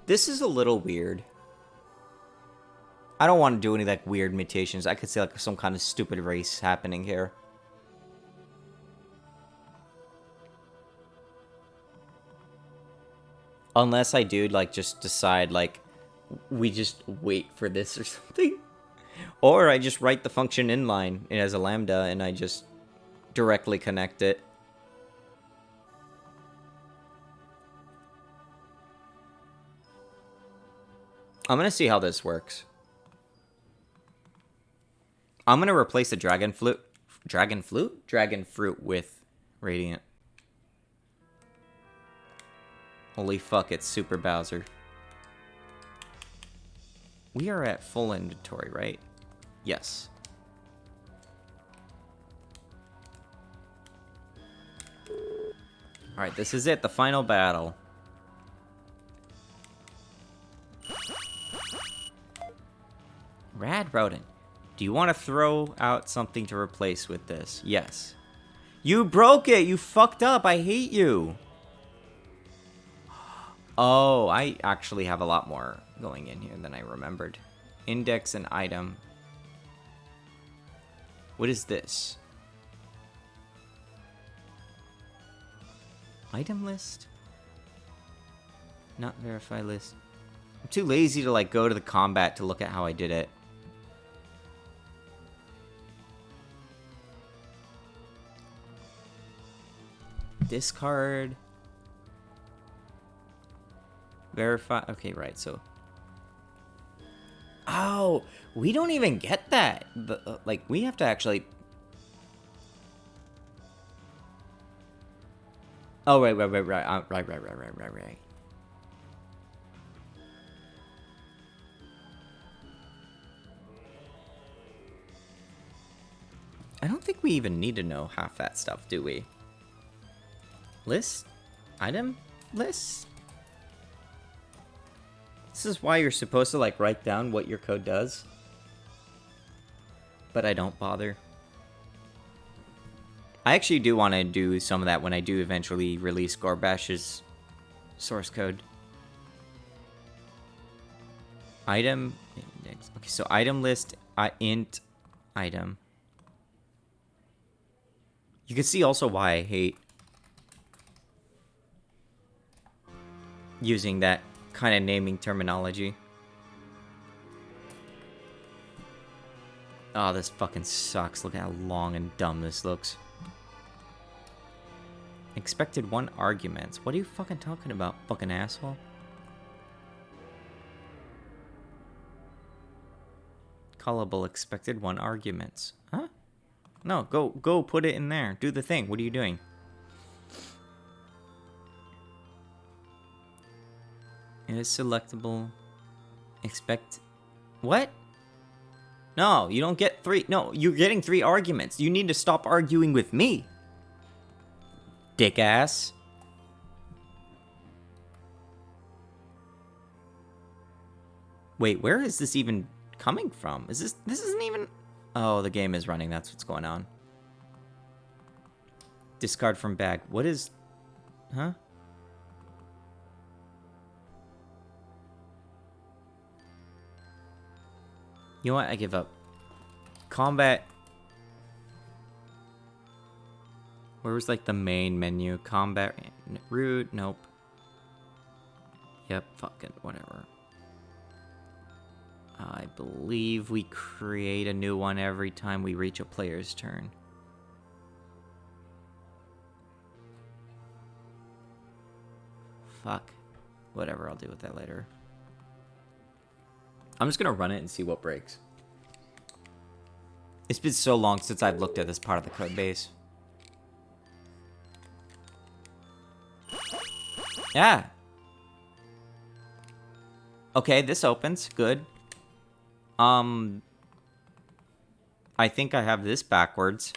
This is a little weird. I don't want to do any like weird mutations. I could see like some kind of stupid race happening here. Unless I do like just decide like we just wait for this or something. Or I just write the function inline as a lambda and I just directly connect it. I'm gonna see how this works. I'm gonna replace the dragon fruit with Radiant. Holy fuck, it's Super Bowser. We are at full inventory, right? Yes. Alright, this is it, the final battle. Rad Rodent. Do you want to throw out something to replace with this? Yes. You broke it! You fucked up! I hate you! Oh, I actually have a lot more going in here than I remembered. Index and item. What is this? Item list? Not verify list. I'm too lazy to like go to the combat to look at how I did it. Discard. Verify. Okay, right. So. Oh, we don't even get that. Like, we have to actually. Oh, right. Right. I don't think we even need to know half that stuff, do we? List? Item? List? This is why you're supposed to, like, write down what your code does. But I don't bother. I actually do want to do some of that when I do eventually release Gorbash's source code. Item index. Okay, so item list, int item. You can see also why I hate using that kind of naming terminology. Oh, this fucking sucks. Look at how long and dumb this looks. Expected 1 arguments. What are you fucking talking about, fucking asshole? Callable expected 1 arguments. Huh? No, go put it in there. Do the thing. What are you doing? It is selectable. Expect... What? No, you don't get 3. No, you're getting 3 arguments. You need to stop arguing with me. Dick ass. Wait, where is this even coming from? This isn't even... Oh, the game is running. That's what's going on. Discard from bag. What is... Huh? You know what? I give up. Combat. Where was, like, the main menu? Combat. Root. Nope. Yep. Fucking whatever. I believe we create a new one every time we reach a player's turn. Fuck. Whatever, I'll deal with that later. I'm just gonna run it and see what breaks. It's been so long since I've looked at this part of the code base. Yeah. Okay, this opens. Good. I think I have this backwards.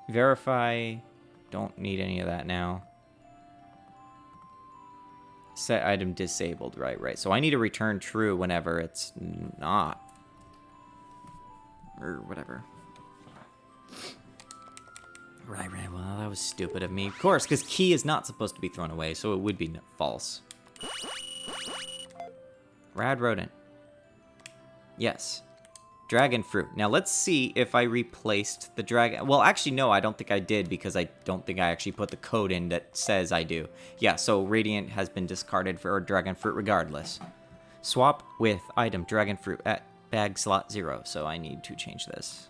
Verify. Don't need any of that now. Set item disabled. Right. So I need to return true whenever it's not. Or whatever. Right. Well, that was stupid of me. Of course, because key is not supposed to be thrown away, so it would be false. Rad rodent. Yes. Dragon fruit. Now let's see if I replaced the dragon. Well, actually, no, I don't think I did because I don't think I actually put the code in that says I do. Yeah, so Radiant has been discarded for dragon fruit regardless. Swap with item dragon fruit at bag slot 0. So I need to change this.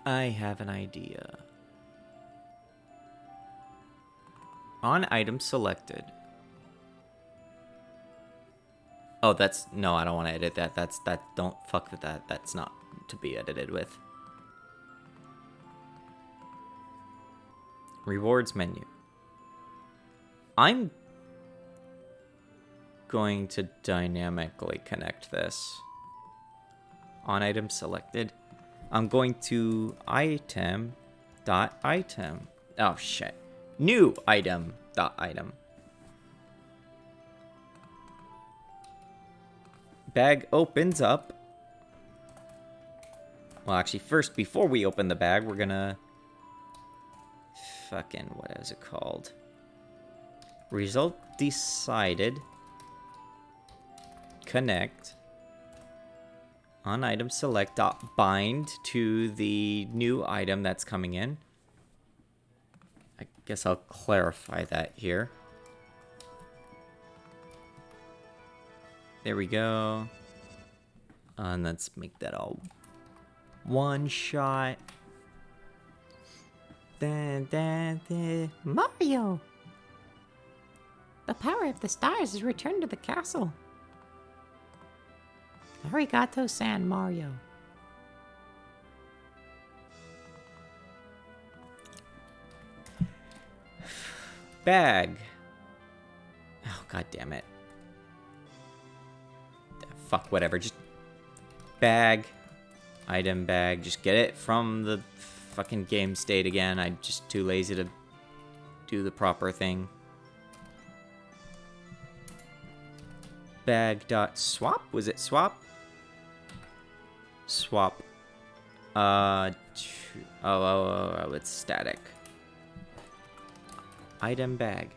I have an idea. On item selected. Oh, that's... No, I don't want to edit that. Don't fuck with that. That's not to be edited with. Rewards menu. I'm going to dynamically connect this. On item selected. I'm going to item. Oh, shit. New item. Item. Bag opens up. Well, actually, first, before we open the bag, we're gonna... Fucking, what is it called? Result decided. Connect. On item select bind to the new item that's coming in. I guess I'll clarify that here. There we go. And let's make that all one shot. Mario! The power of the stars has returned to the castle. Arigato-san, Mario. Bag. Oh, god damn it. Fuck, whatever. Just bag. Item bag. Just get it from the fucking game state again. I'm just too lazy to do the proper thing. Bag dot swap? Was it swap? Swap. Oh, it's static. Item bag.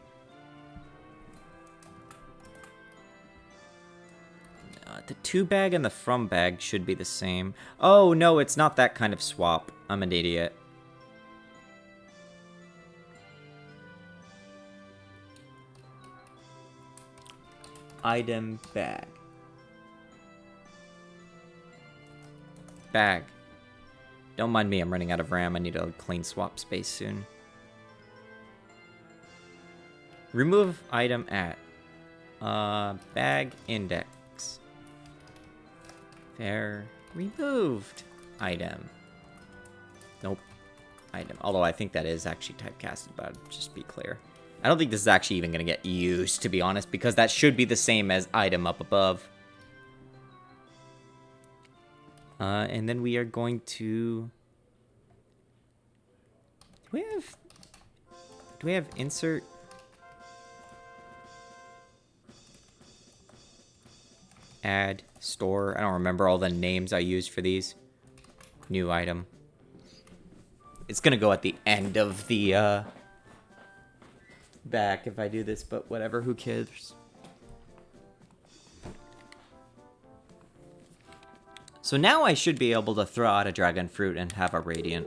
The to bag and the from bag should be the same. Oh, no, it's not that kind of swap. I'm an idiot. Item bag. Bag. Don't mind me, I'm running out of RAM. I need a clean swap space soon. Remove item at. Bag index. There. Removed item. Nope. Item. Although I think that is actually typecasted, but just be clear. I don't think this is actually even going to get used, to be honest, because that should be the same as item up above. And then we are going to... Do we have insert? Add, store. I don't remember all the names I used for these. New item. It's gonna go at the end of the back if I do this, but whatever, who cares? So now I should be able to throw out a dragon fruit and have a radiant.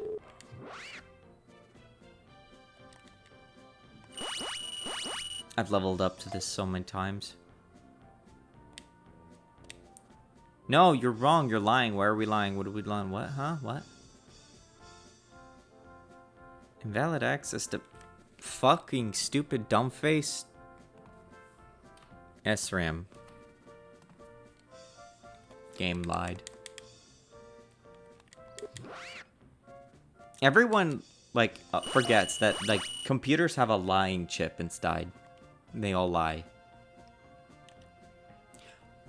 I've leveled up to this so many times. No, you're wrong. You're lying. Why are we lying? What are we lying? What? Huh? What? Invalid access to fucking stupid dumb face. SRAM. Game lied. Everyone, like, forgets that, like, computers have a lying chip inside. They all lie.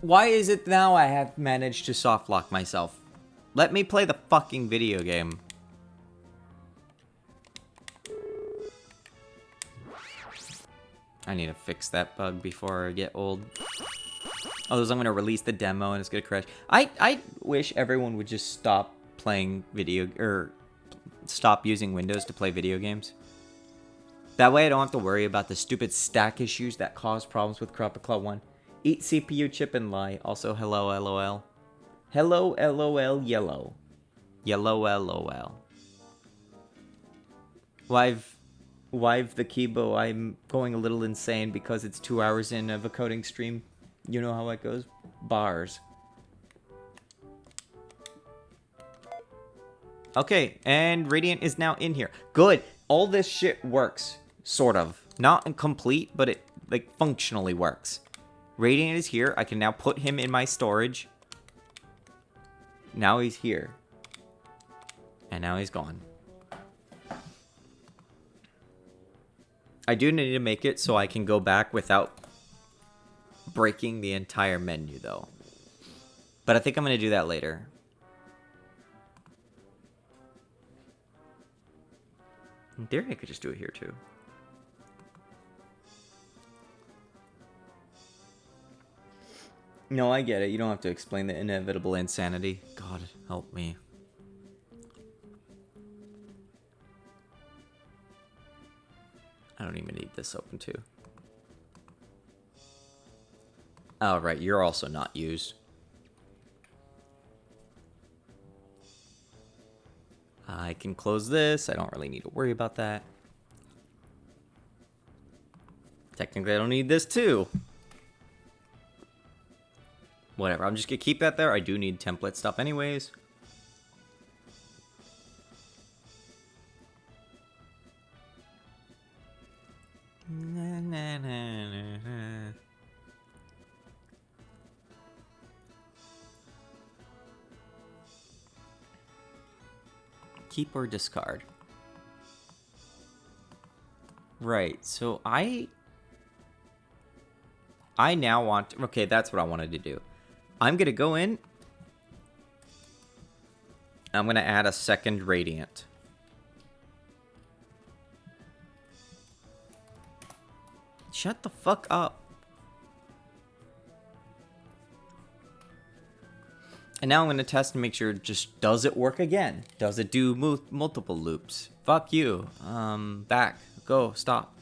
Why is it now I have managed to soft lock myself? Let me play the fucking video game. I need to fix that bug before I get old. Otherwise, I'm going to release the demo and it's going to crash. I wish everyone would just stop playing stop using Windows to play video games. That way I don't have to worry about the stupid stack issues that cause problems with Tropical 1. Eat CPU chip and lie. Also, hello, LOL. Hello, LOL, yellow. Yellow, LOL. Live the Kibo. I'm going a little insane because it's 2 hours in of a coding stream. You know how it goes. Bars. Okay, and Radiant is now in here. Good. All this shit works. Sort of. Not complete, but it, like, functionally works. Radiant is here. I can now put him in my storage. Now he's here. And now he's gone. I do need to make it so I can go back without breaking the entire menu, though. But I think I'm going to do that later. In theory, I could just do it here, too. No, I get it. You don't have to explain the inevitable insanity. God, help me. I don't even need this open, too. Oh, right. You're also not used. I can close this. I don't really need to worry about that. Technically, I don't need this, too. Whatever, I'm just gonna keep that there. I do need template stuff anyways. Keep or discard. Right, so I now want... Okay, that's what I wanted to do. I'm going to go in. I'm going to add a second Radiant. Shut the fuck up. And now I'm going to test and make sure just does it work again? Does it do multiple loops? Fuck you. Back. Go. Stop.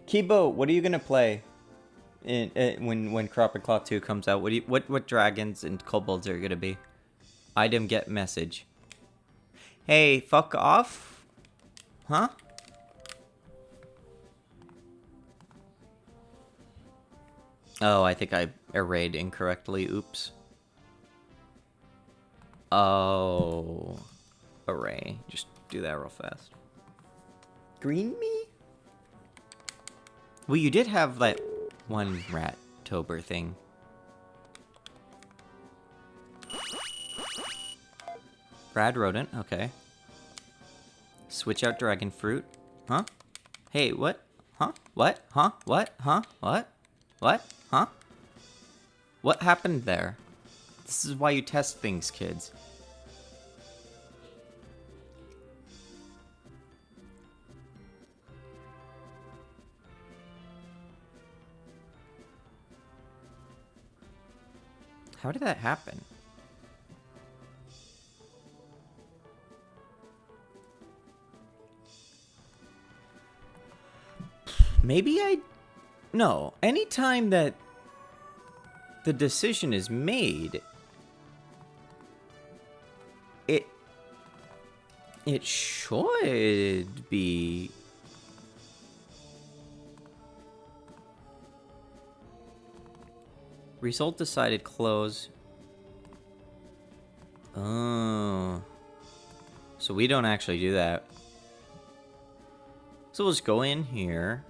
Kibo, what are you gonna play when Crop and Claw 2 comes out? What dragons and kobolds are gonna be? Item get message. Hey, fuck off? Huh? Oh, I think I arrayed incorrectly. Oops. Oh. Array. Just do that real fast. Green me? Well, you did have that one Rat-tober thing. Brad Rodent, okay. Switch out Dragon Fruit. Huh? Hey, what? Huh? What? Huh? What? Huh? What? What? Huh? What happened there? This is why you test things, kids. How did that happen? Maybe no, anytime that the decision is made, it should be result decided close. Oh. So we don't actually do that. So we'll just go in here.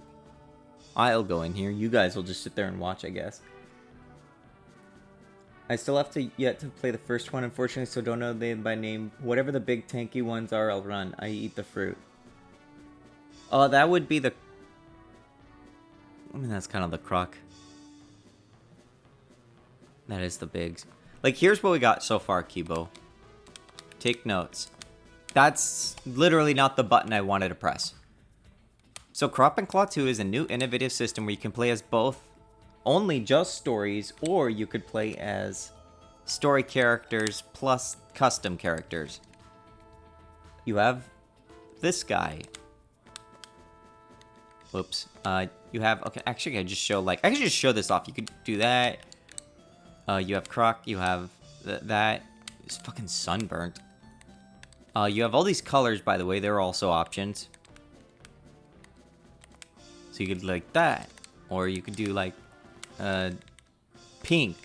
I'll go in here. You guys will just sit there and watch, I guess. I still have yet to play the first one, unfortunately, so don't know them by name. Whatever the big tanky ones are, I'll run. I eat the fruit. Oh, that would be the... I mean, that's kind of the croc. That is the bigs. Like, here's what we got so far, Kibo. Take notes. That's literally not the button I wanted to press. So Crop and Claw 2 is a new innovative system where you can play as both only just stories, or you could play as story characters plus custom characters. You have this guy. Whoops. You have... Okay, actually, I just show, like... I can just show this off. You could do that. You have Croc. You have that. It's fucking sunburnt. You have all these colors, by the way. They're also options. So you could like that. Or you could do like pink.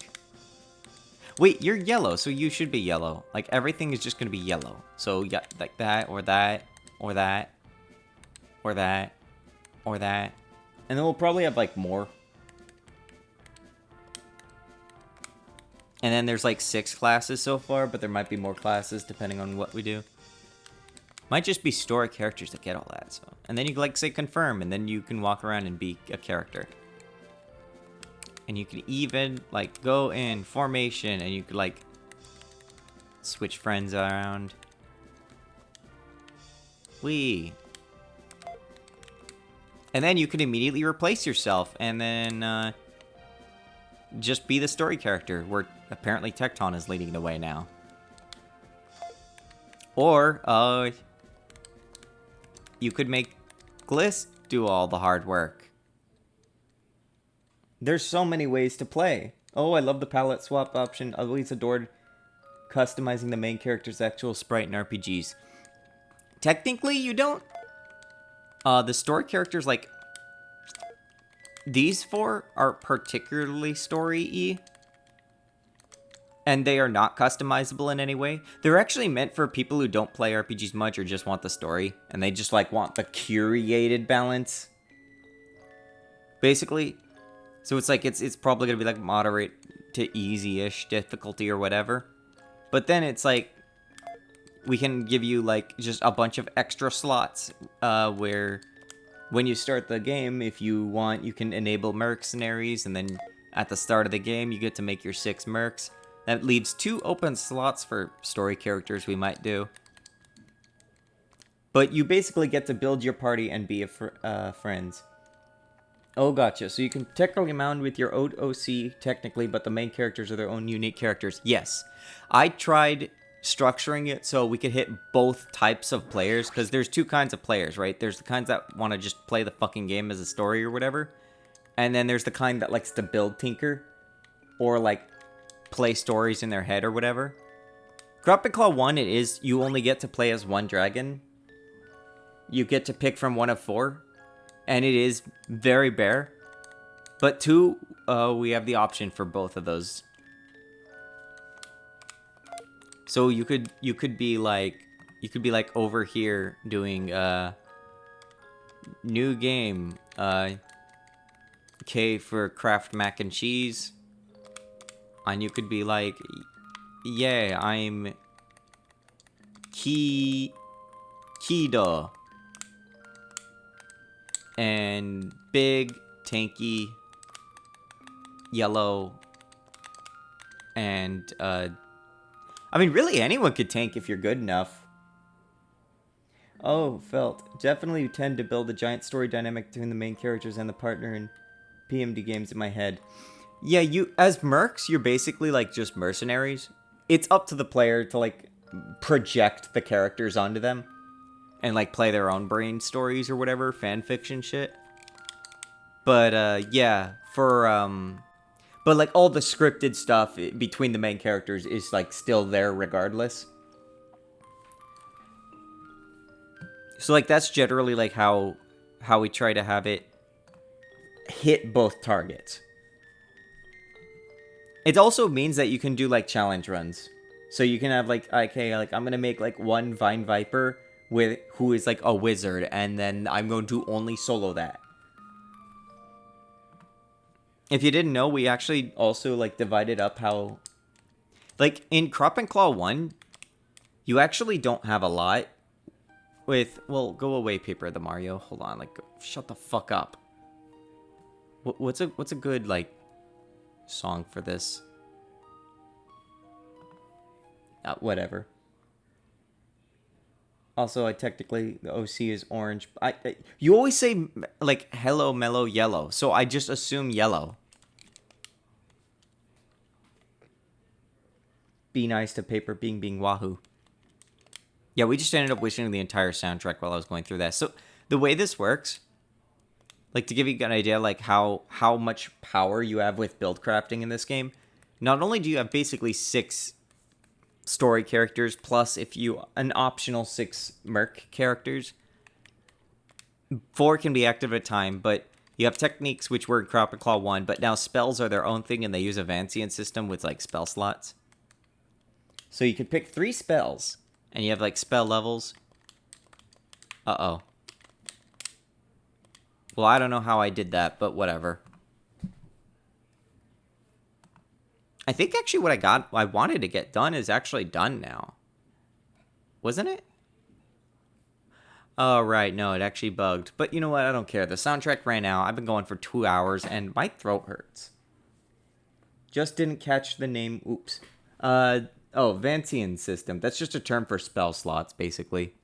Wait, you're yellow, so you should be yellow. Like everything is just gonna be yellow. So yeah, like that, or that, or that, or that, or that. And then we'll probably have like more. And then there's like 6 classes so far, but there might be more classes depending on what we do. Might just be story characters that get all that, so. And then you can like say confirm, and then you can walk around and be a character. And you can even like go in formation, and you could like switch friends around. Whee. And then you can immediately replace yourself, and then just be the story character, where apparently Tecton is leading the way now. Or, you could make Gliss do all the hard work. There's so many ways to play. Oh, I love the palette swap option. I've always adored customizing the main character's actual sprite in RPGs. technically you don't. The story characters, like, these four are particularly story-y. And they are not customizable in any way. They're actually meant for people who don't play RPGs much or just want the story. And they just, like, want the curated balance. Basically. So it's like, it's probably going to be, like, moderate to easy-ish difficulty or whatever. But then it's like, we can give you, like, just a bunch of extra slots. Where, when you start the game, if you want, you can enable mercenaries. And then at the start of the game, you get to make your 6 mercs. That leaves 2 open slots for story characters we might do. But you basically get to build your party and be friends. Oh, gotcha. So you can technically mount with your own OC, technically, but the main characters are their own unique characters. Yes. I tried structuring it so we could hit both types of players, because there's 2 kinds of players, right? There's the kinds that want to just play the fucking game as a story or whatever. And then there's the kind that likes to build tinker. Or, like, play stories in their head or whatever. Crop and Claw 1, it is, you only get to play as 1 dragon. You get to pick from 1 of 4. And it is very bare. But 2, we have the option for both of those. So you could be like, over here doing, new game, K for craft mac and cheese. And you could be like, yeah, I'm Kido. And big, tanky, yellow, and, I mean, really anyone could tank if you're good enough. Oh, Felt. Definitely tend to build a giant story dynamic between the main characters and the partner in PMD games in my head. Yeah, you, as mercs, you're basically, like, just mercenaries. It's up to the player to, like, project the characters onto them. And, like, play their own brain stories or whatever, fanfiction shit. But, yeah, for, but, like, all the scripted stuff between the main characters is, like, still there regardless. So, like, that's generally, like, how we try to have it hit both targets. It also means that you can do, like, challenge runs. So you can have, like, okay, like, I'm gonna make, like, 1 Vine Viper who is, like, a wizard, and then I'm going to only solo that. If you didn't know, we actually also, like, divided up how... Like, in Crop and Claw 1, you actually don't have a lot with... Well, go away, Paper the Mario. Hold on, like, shut the fuck up. What's a good, like... song for this? Whatever. Also, I technically, the OC is orange. You always say, like, hello, mellow, yellow. So I just assume yellow. Be nice to Paper Bing Wahoo. Yeah, we just ended up listening to the entire soundtrack while I was going through that. So the way this works, like, to give you an idea, like, how much power you have with build crafting in this game, not only do you have basically 6 story characters, plus if you an optional 6 merc characters, 4 can be active at a time, but you have techniques, which were in Crop and Claw 1, but now spells are their own thing, and they use a Vancian system with, like, spell slots. So you can pick 3 spells, and you have, like, spell levels. Uh-oh. Well, I don't know how I did that, but whatever. I think actually what I wanted to get done is actually done now. Wasn't it? Oh, right. No, it actually bugged. But you know what? I don't care. The soundtrack ran out. I've been going for 2 hours, and my throat hurts. Just didn't catch the name. Oops. Oh, Vancian system. That's just a term for spell slots, basically.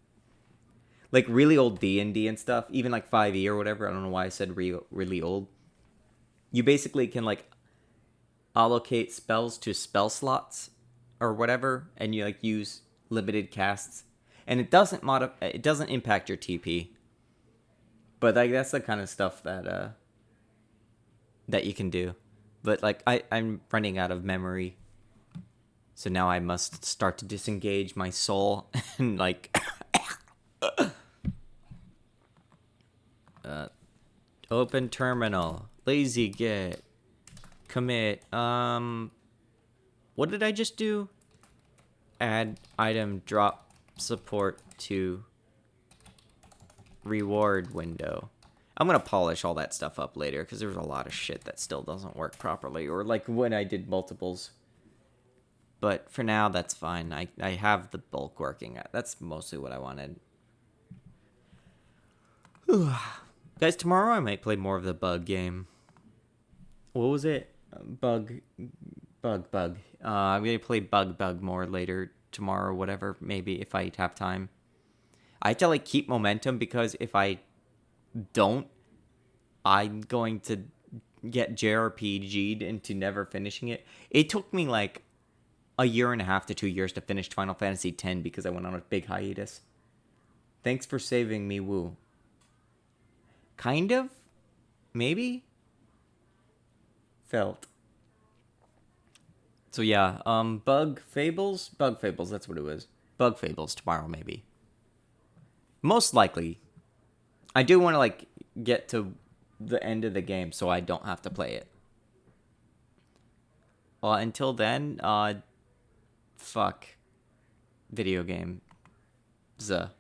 Like, really old D&D and stuff. Even, like, 5e or whatever. I don't know why I said really old. You basically can, like, allocate spells to spell slots or whatever, and you, like, use limited casts. And it doesn't impact your TP. But, like, that's the kind of stuff that you can do. But, like, I'm running out of memory. So now I must start to disengage my soul and, like, Open terminal. Lazy get. Commit. What did I just do? Add item drop support to reward window. I'm gonna polish all that stuff up later because there's a lot of shit that still doesn't work properly, or like when I did multiples. But for now, that's fine. I have the bulk working. That's mostly what I wanted. Guys, tomorrow I might play more of the bug game. What was it? Bug. I'm gonna play bug more later tomorrow, whatever. Maybe if I have time. I have to like keep momentum because if I don't, I'm going to get JRPG'd into never finishing it. It took me like a year and a half to 2 years to finish Final Fantasy X because I went on a big hiatus. Thanks for saving me, Woo. Kind of? Maybe? Felt. So yeah, Bug Fables, that's what it was. Bug Fables tomorrow, maybe. Most likely. I do want to, like, get to the end of the game so I don't have to play it. Until then, fuck. Video game. Zuh.